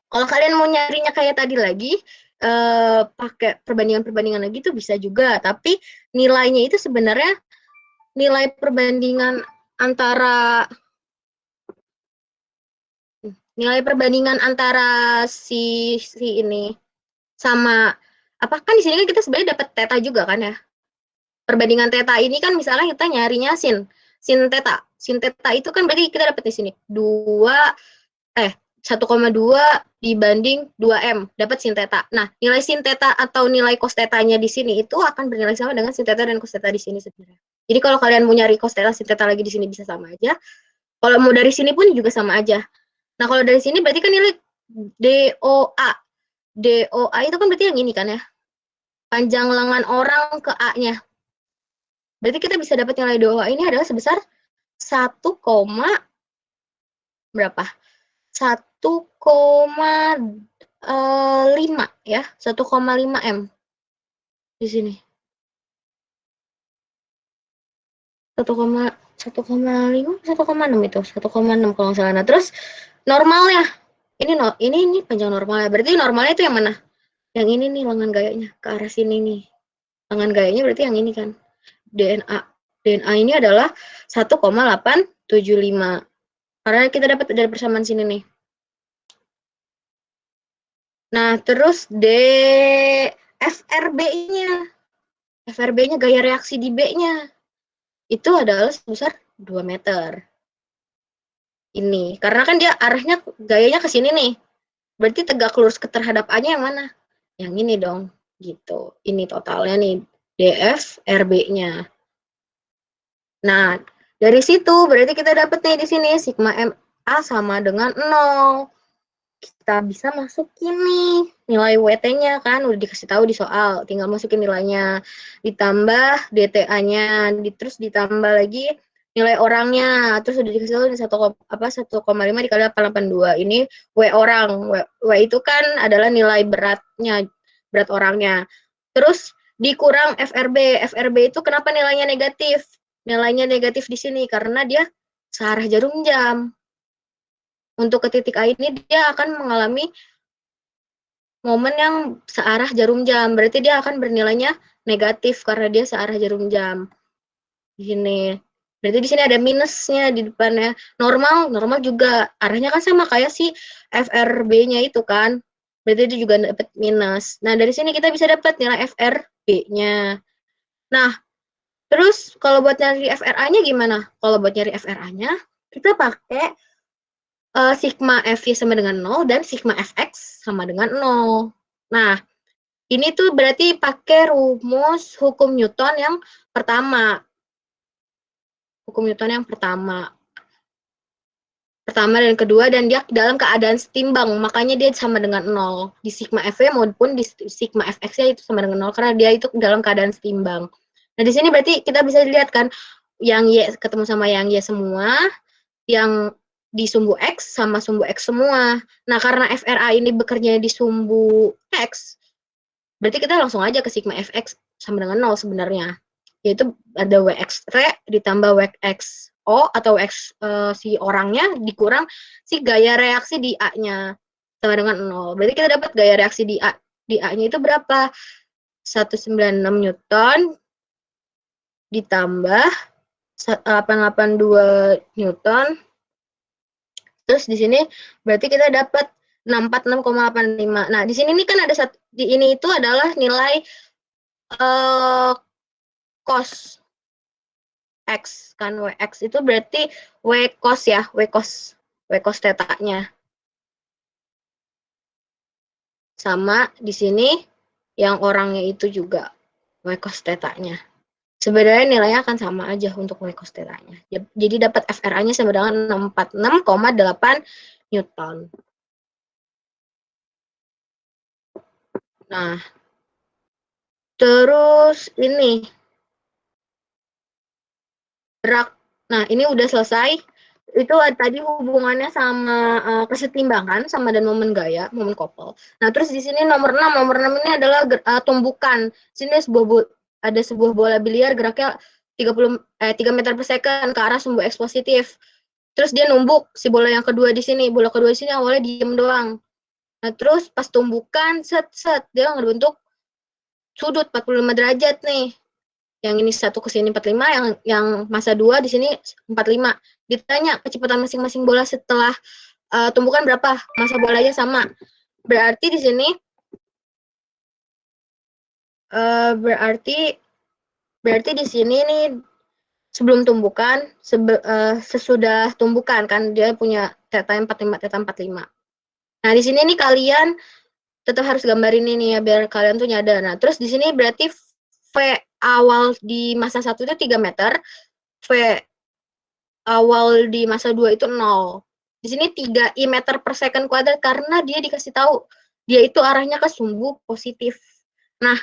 Kalau kalian mau nyarinya kayak tadi lagi, pakai perbandingan-perbandingan lagi tuh bisa juga, tapi nilainya itu sebenarnya nilai perbandingan antara si ini sama apa, kan di sini kan kita sebenarnya dapat theta juga kan ya. Perbandingan theta ini kan misalnya kita nyarinya sin theta. Sin theta itu kan berarti kita dapat di sini 1,2 dibanding 2M, dapat sin theta. Nah, nilai sin theta atau nilai cos theta-nya di sini itu akan bernilai sama dengan sin theta dan cos theta di sini sebenarnya. Jadi kalau kalian mau nyari cos theta, sin theta lagi di sini bisa sama aja. Kalau mau dari sini pun juga sama aja. Nah, kalau dari sini berarti kan nilai DOA. DOA itu kan berarti yang ini kan ya. Panjang lengan orang ke A-nya. Berarti kita bisa dapat nilai DOA ini adalah sebesar 1, berapa? 1,5 ya, 1,5 M di sini. 1,5, 1,6 itu, 1,6 kalau nggak salah. Nah, terus normalnya, ini panjang normalnya. Berarti normalnya itu yang mana? Yang ini nih lengan gayanya, ke arah sini nih. Lengan gayanya berarti yang ini kan. DNA ini adalah 1,875. Karena kita dapat dari persamaan sini nih. Nah, terus FRB-nya. FRB-nya gaya reaksi di B-nya. Itu adalah sebesar 2 meter. Ini. Karena kan dia arahnya gayanya ke sini nih. Berarti tegak lurus terhadap A-nya yang mana? Yang ini dong. Gitu. Ini totalnya nih. DF RB-nya. Nah, dari situ berarti kita dapat nih di sini sigma MA sama dengan 0. Kita bisa masukin nih nilai WT-nya kan udah dikasih tahu di soal, tinggal masukin nilainya, ditambah DTA-nya, terus ditambah lagi nilai orangnya, terus udah dikasih tahu di 1,5 dikali 882. Ini W orang, W itu kan adalah nilai beratnya, berat orangnya. Terus dikurang FRB. FRB itu kenapa nilainya negatif? Nilainya negatif di sini karena dia searah jarum jam. Untuk ke titik A ini dia akan mengalami momen yang searah jarum jam. Berarti dia akan bernilainya negatif karena dia searah jarum jam. Gini. Berarti di sini ada minusnya di depannya. Normal juga arahnya kan sama kayak si FRB-nya itu kan. Berarti dia juga dapat minus. Nah, dari sini kita bisa dapat nilai FRB-nya. Nah, terus kalau buat nyari FRA-nya gimana? Kalau buat nyari FRA-nya, kita pakai sigma F sama dengan 0 dan sigma Fx sama dengan 0. Nah, ini tuh berarti pakai rumus hukum Newton yang pertama. Hukum Newton yang pertama. Pertama dan kedua, dan dia dalam keadaan setimbang, makanya dia sama dengan 0. Di sigma F maupun di sigma Fx-nya itu sama dengan 0, karena dia itu dalam keadaan setimbang. Nah, di sini berarti kita bisa lihat kan, yang Y ketemu sama yang Y semua, yang di sumbu X sama sumbu X semua. Nah, karena FRA ini bekerja di sumbu X, berarti kita langsung aja ke sigma Fx sama dengan 0 sebenarnya. Yaitu ada Wx ditambah Wx O atau X si orangnya dikurang si gaya reaksi di A-nya sama dengan 0. Berarti kita dapat gaya reaksi di A-nya itu berapa? 196 Newton ditambah 882 Newton. Terus di sini berarti kita dapat 646,85. Nah, di sini nih kan ada ini itu adalah nilai cos X kan, Wx itu berarti W cos ya, W cos tetanya. Sama di sini yang orangnya itu juga W cos tetanya. Sebenarnya nilainya akan sama aja untuk W cos tetanya. Jadi dapat FRA-nya sama dengan 646,8 Newton. Nah, terus ini gerak. Nah, ini udah selesai. Itu tadi hubungannya sama kesetimbangan sama dan momen gaya, momen couple. Nah, terus di sini nomor 6. Nomor 6 ini adalah tumbukan. Sini ada sebuah bola biliar geraknya 3 meter per second ke arah sumbu X positif. Terus dia numbuk si bola yang kedua di sini. Bola kedua di sini awalnya diem doang. Nah, terus pas tumbukan, set, dia ngebentuk sudut 45 derajat nih. Yang ini satu ke sini 45, yang masa 2 di sini 45. Ditanya kecepatan masing-masing bola setelah tumbukan berapa? Masa bolanya sama. Berarti di sini berarti di sini nih sebelum tumbukan, sesudah tumbukan kan dia punya theta 45, theta 45. Nah, di sini nih kalian tetap harus gambarin ini ya biar kalian tuh nyadar. Nah, terus di sini berarti V awal di masa 1 itu 3 meter, V awal di masa 2 itu 0. Di sini 3 I meter per second kuadrat karena dia dikasih tahu dia itu arahnya ke sumbu positif. Nah,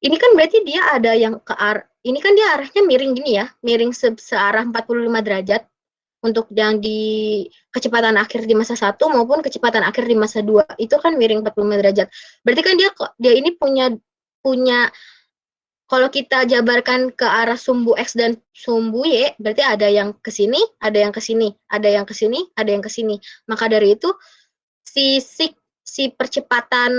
ini kan berarti dia ada yang ke arah, ini kan dia arahnya miring gini ya, miring searah 45 derajat untuk yang di kecepatan akhir di masa 1 maupun kecepatan akhir di masa 2 itu kan miring 45 derajat. Berarti kan dia ini punya kalau kita jabarkan ke arah sumbu X dan sumbu Y, berarti ada yang ke sini, ada yang ke sini, ada yang ke sini, ada yang ke sini. Maka dari itu si percepatan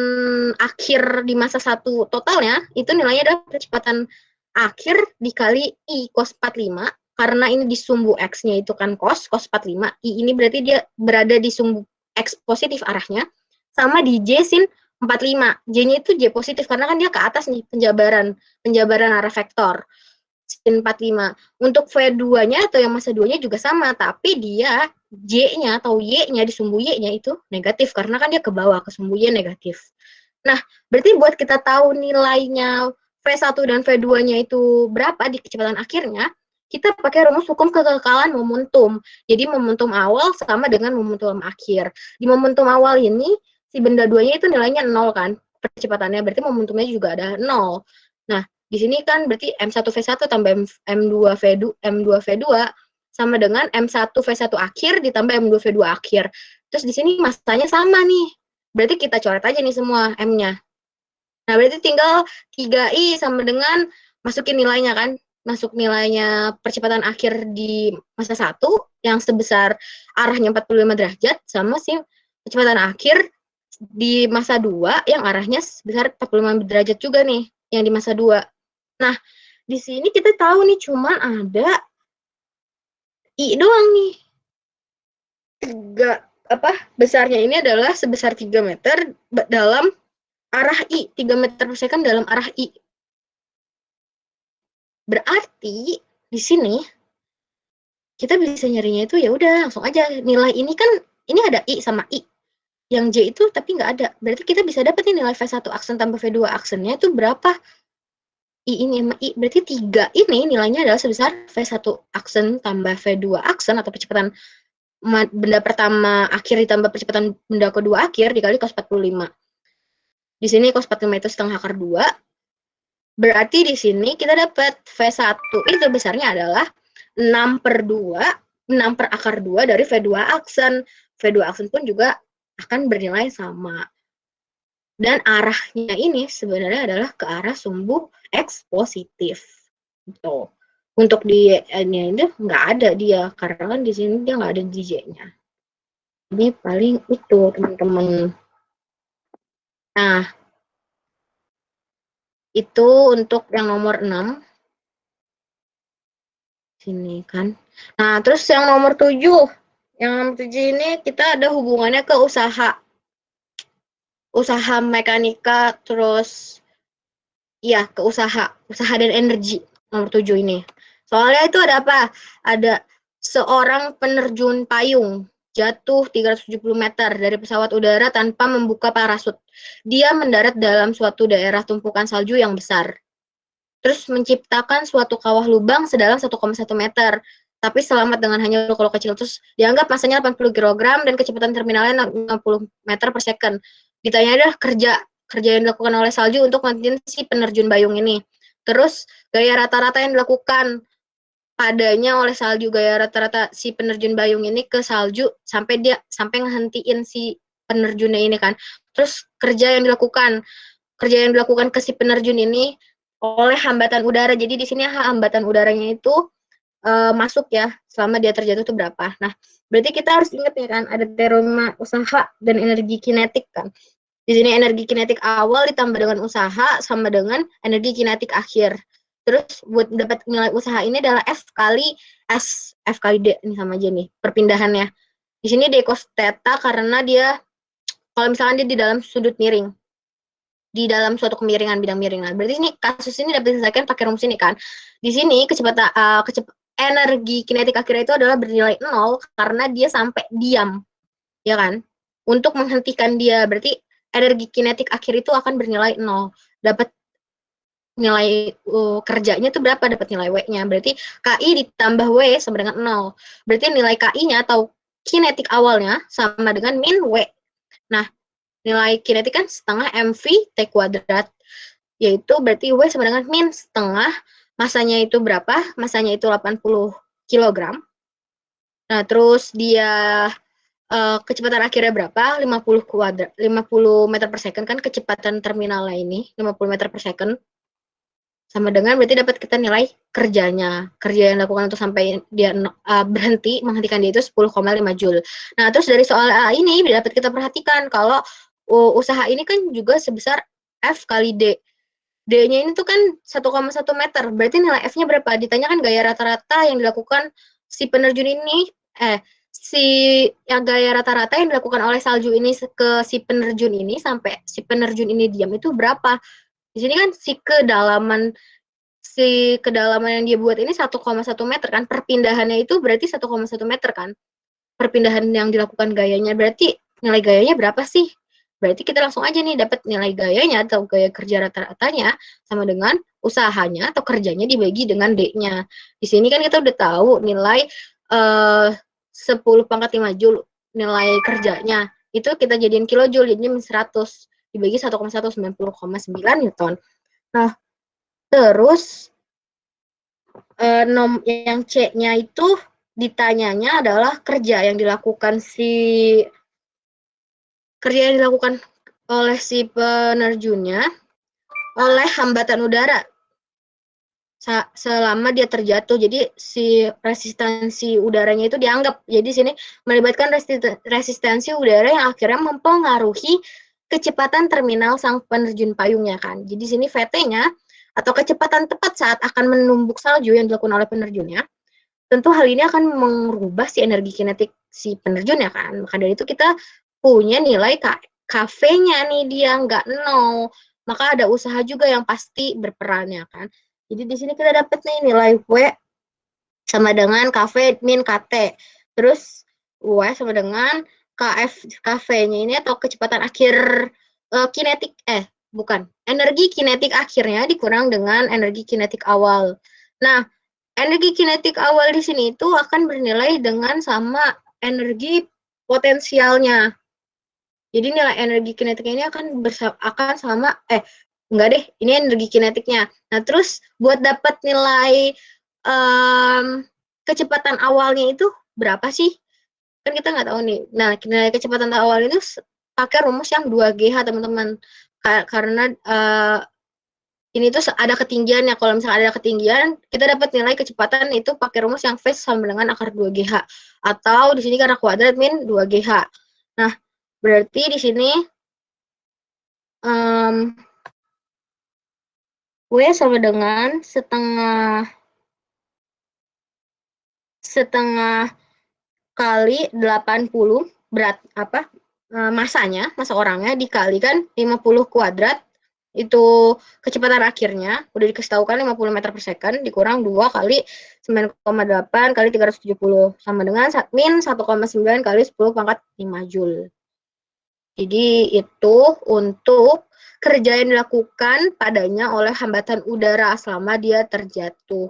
akhir di masa 1 totalnya itu nilainya adalah percepatan akhir dikali I cos 45 karena ini di sumbu X-nya itu kan cos 45. I ini berarti dia berada di sumbu X positif arahnya sama di J sin 45. J-nya itu J positif karena kan dia ke atas nih penjabaran arah vektor. Sin 45. Untuk V2-nya atau yang masa 2-nya juga sama, tapi dia J-nya atau Y-nya di sumbu Y-nya itu negatif karena kan dia ke bawah, ke sumbu Y negatif. Nah, berarti buat kita tahu nilainya V1 dan V2-nya itu berapa di kecepatan akhirnya, kita pakai rumus hukum kekekalan momentum. Jadi momentum awal sama dengan momentum akhir. Di momentum awal ini si benda 2-nya itu nilainya 0 kan, percepatannya, berarti momentumnya juga ada 0. Nah, di sini kan berarti M1V1 tambah M2V2 sama dengan M1V1 akhir ditambah M2V2 akhir. Terus di sini masanya sama nih. Berarti kita coret aja nih semua M-nya. Nah, berarti tinggal 3I sama dengan masukin nilainya kan. Masuk nilainya percepatan akhir di masa 1 yang sebesar arahnya 45 derajat sama si kecepatan akhir di masa 2 yang arahnya sebesar 45 derajat juga nih yang di masa 2. Nah, di sini kita tahu nih cuman ada I doang nih. Besarnya ini adalah sebesar 3 meter dalam arah I, 3 meter per second dalam arah I. Berarti di sini kita bisa nyarinya itu ya udah langsung aja nilai ini kan ini ada I sama I. Yang J itu tapi nggak ada. Berarti kita bisa dapat nilai V1 aksen tambah V2 aksennya itu berapa? I ini sama I. Berarti 3 ini nilainya adalah sebesar V1 aksen tambah V2 aksen atau percepatan benda pertama akhir ditambah percepatan benda kedua akhir dikali cos 45. Di sini cos 45 itu setengah akar 2. Berarti di sini kita dapat V1 itu besarnya adalah 6 per akar 2 dari V2 aksen. V2 aksen pun juga akan bernilai sama. Dan arahnya ini sebenarnya adalah ke arah sumbu X positif. Gitu. Untuk di ini nggak ada dia, karena kan di sini dia nggak ada di J-nya. Ini paling itu, teman-teman. Nah, itu untuk yang nomor 6. Sini kan. Nah, terus yang nomor 7. Yang nomor 7 ini kita ada hubungannya ke usaha mekanika, terus ya ke usaha dan energi nomor 7 ini. Soalnya itu ada apa? Ada seorang penerjun payung jatuh 370 meter dari pesawat udara tanpa membuka parasut. Dia mendarat dalam suatu daerah tumpukan salju yang besar. Terus menciptakan suatu kawah lubang sedalam 1,1 meter. Tapi selamat dengan hanya luka kecil. Terus dianggap masanya 80 kg dan kecepatan terminalnya 60 meter per second. Ditanya adalah kerja yang dilakukan oleh salju untuk mantin si penerjun payung ini. Terus gaya rata-rata yang dilakukan padanya oleh salju, gaya rata-rata si penerjun payung ini ke salju sampai ngehentiin si penerjunnya ini kan. Terus kerja yang dilakukan ke si penerjun ini oleh hambatan udara. Jadi di sini hambatan udaranya itu masuk ya selama dia terjatuh itu berapa. Nah, berarti kita harus ingat ya kan ada teorema usaha dan energi kinetik kan. Di sini energi kinetik awal ditambah dengan usaha sama dengan energi kinetik akhir. Terus buat dapat nilai usaha ini adalah F kali S, F kali D ini sama aja nih perpindahannya. Di sini D cos theta karena dia kalau misalkan dia di dalam sudut miring, di dalam suatu kemiringan bidang miring. Nah, berarti ini kasus ini dapat diselesaikan pakai rumus ini kan. Di sini kecepatan energi kinetik akhirnya itu adalah bernilai 0 karena dia sampai diam, ya kan? Untuk menghentikan dia, berarti energi kinetik akhir itu akan bernilai 0. Dapat nilai kerjanya itu berapa? Dapat nilai W-nya. Berarti KI ditambah W sama dengan 0. Berarti nilai KI-nya atau kinetik awalnya sama dengan min W. Nah, nilai kinetik kan setengah MV T kuadrat. Yaitu berarti W sama dengan min setengah. Masanya itu berapa? Masanya itu 80 kg. Nah, terus dia kecepatan akhirnya berapa? 50 meter per second kan kecepatan terminalnya ini 50 meter per second sama dengan berarti dapat kita nilai kerja yang dilakukan untuk sampai dia berhenti menghentikan dia itu 10,5 joule. Nah terus dari soal A ini dapat kita perhatikan kalau usaha ini kan juga sebesar F kali D. D-nya ini tuh kan 1,1 meter. Berarti nilai F-nya berapa? Ditanyakan gaya rata-rata yang dilakukan si penerjun ini gaya rata-rata yang dilakukan oleh salju ini ke si penerjun ini sampai si penerjun ini diam itu berapa? Di sini kan si kedalaman yang dia buat ini 1,1 meter kan. Perpindahannya itu berarti 1,1 meter kan. Perpindahan yang dilakukan gayanya berarti nilai gayanya berapa sih? Berarti kita langsung aja nih dapat nilai gayanya atau gaya kerja rata-ratanya sama dengan usahanya atau kerjanya dibagi dengan D-nya. Di sini kan kita udah tahu nilai 10 pangkat 5 joule nilai kerjanya. Itu kita jadiin kilojoule jadinya 100 dibagi 1,190,9 Newton. Nah, terus yang C-nya itu ditanyanya adalah kerja yang dilakukan oleh si penerjunnya oleh hambatan udara selama dia terjatuh. Jadi si resistansi udaranya itu dianggap. Jadi sini melibatkan resistansi udara yang akhirnya mempengaruhi kecepatan terminal sang penerjun payungnya kan. Jadi sini VT-nya atau kecepatan tepat saat akan menumbuk salju yang dilakukan oleh penerjunnya. Tentu hal ini akan merubah si energi kinetik si penerjun ya kan. Maka dari itu kita punya nilai KV-nya nih dia nggak 0. Maka ada usaha juga yang pasti berperan ya kan. Jadi di sini kita dapat nih nilai W sama dengan KV min KT. Terus W sama dengan KV-nya ini atau kecepatan akhir kinetik energi kinetik akhirnya dikurang dengan energi kinetik awal. Nah, energi kinetik awal di sini itu akan bernilai dengan sama energi potensialnya. Jadi nilai energi kinetiknya ini akan sama enggak deh, ini energi kinetiknya. Nah, terus buat dapat nilai kecepatan awalnya itu berapa sih? Kan kita nggak tahu nih. Nah, nilai kecepatan awal itu pakai rumus yang 2GH, teman-teman. Karena ini tuh ada ketinggiannya. Kalau misalnya ada ketinggian, kita dapat nilai kecepatan itu pakai rumus yang V sama dengan akar 2GH. Atau di sini karena kuadrat min 2GH. Nah, berarti di sini W sama dengan setengah kali 80 berat masanya, masa orangnya dikalikan 50 kuadrat itu kecepatan akhirnya udah dikasih tahu kan 50 meter per second dikurang 2 kali 9,8 kali 370 sama dengan min 1,9 kali 10 pangkat 5 joule. Jadi itu untuk kerja yang dilakukan padanya oleh hambatan udara selama dia terjatuh.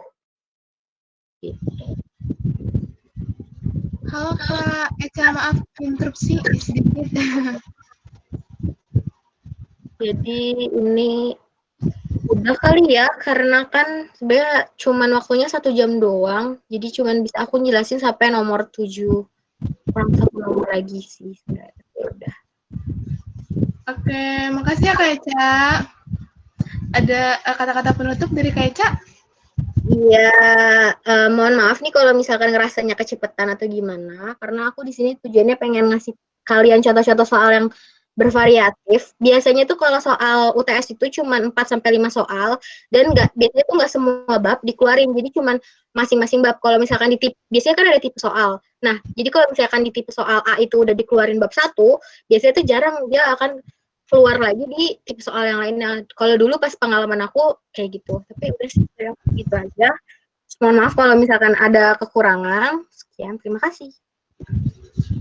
Halo Kak Eca, maaf interupsi sedikit. Jadi ini udah kali ya, karena kan sebenarnya cuman waktunya 1 jam doang, jadi cuman bisa aku jelasin sampai nomor 7, kurang 1 nomor lagi sih. Udah. Oke, makasih ya Kak Eca. Ada kata-kata penutup dari Kak Eca? Iya, mohon maaf nih kalau misalkan ngerasanya kecepatan atau gimana, karena aku di sini tujuannya pengen ngasih kalian contoh-contoh soal yang bervariatif. Biasanya tuh kalau soal UTS itu cuma 4 sampai 5 soal dan biasanya tuh nggak semua bab dikeluarin. Jadi cuman masing-masing bab. Kalau misalkan di tipe, biasanya kan ada tipe soal. Nah, jadi kalau misalkan di tipe soal A itu udah dikeluarin bab 1, biasanya tuh jarang dia akan keluar lagi di tipe soal yang lainnya. Kalau dulu pas pengalaman aku kayak gitu. Tapi udah sih gitu aja. Mohon maaf kalau misalkan ada kekurangan. Sekian, terima kasih.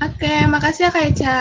Oke, makasih ya Kak Eca.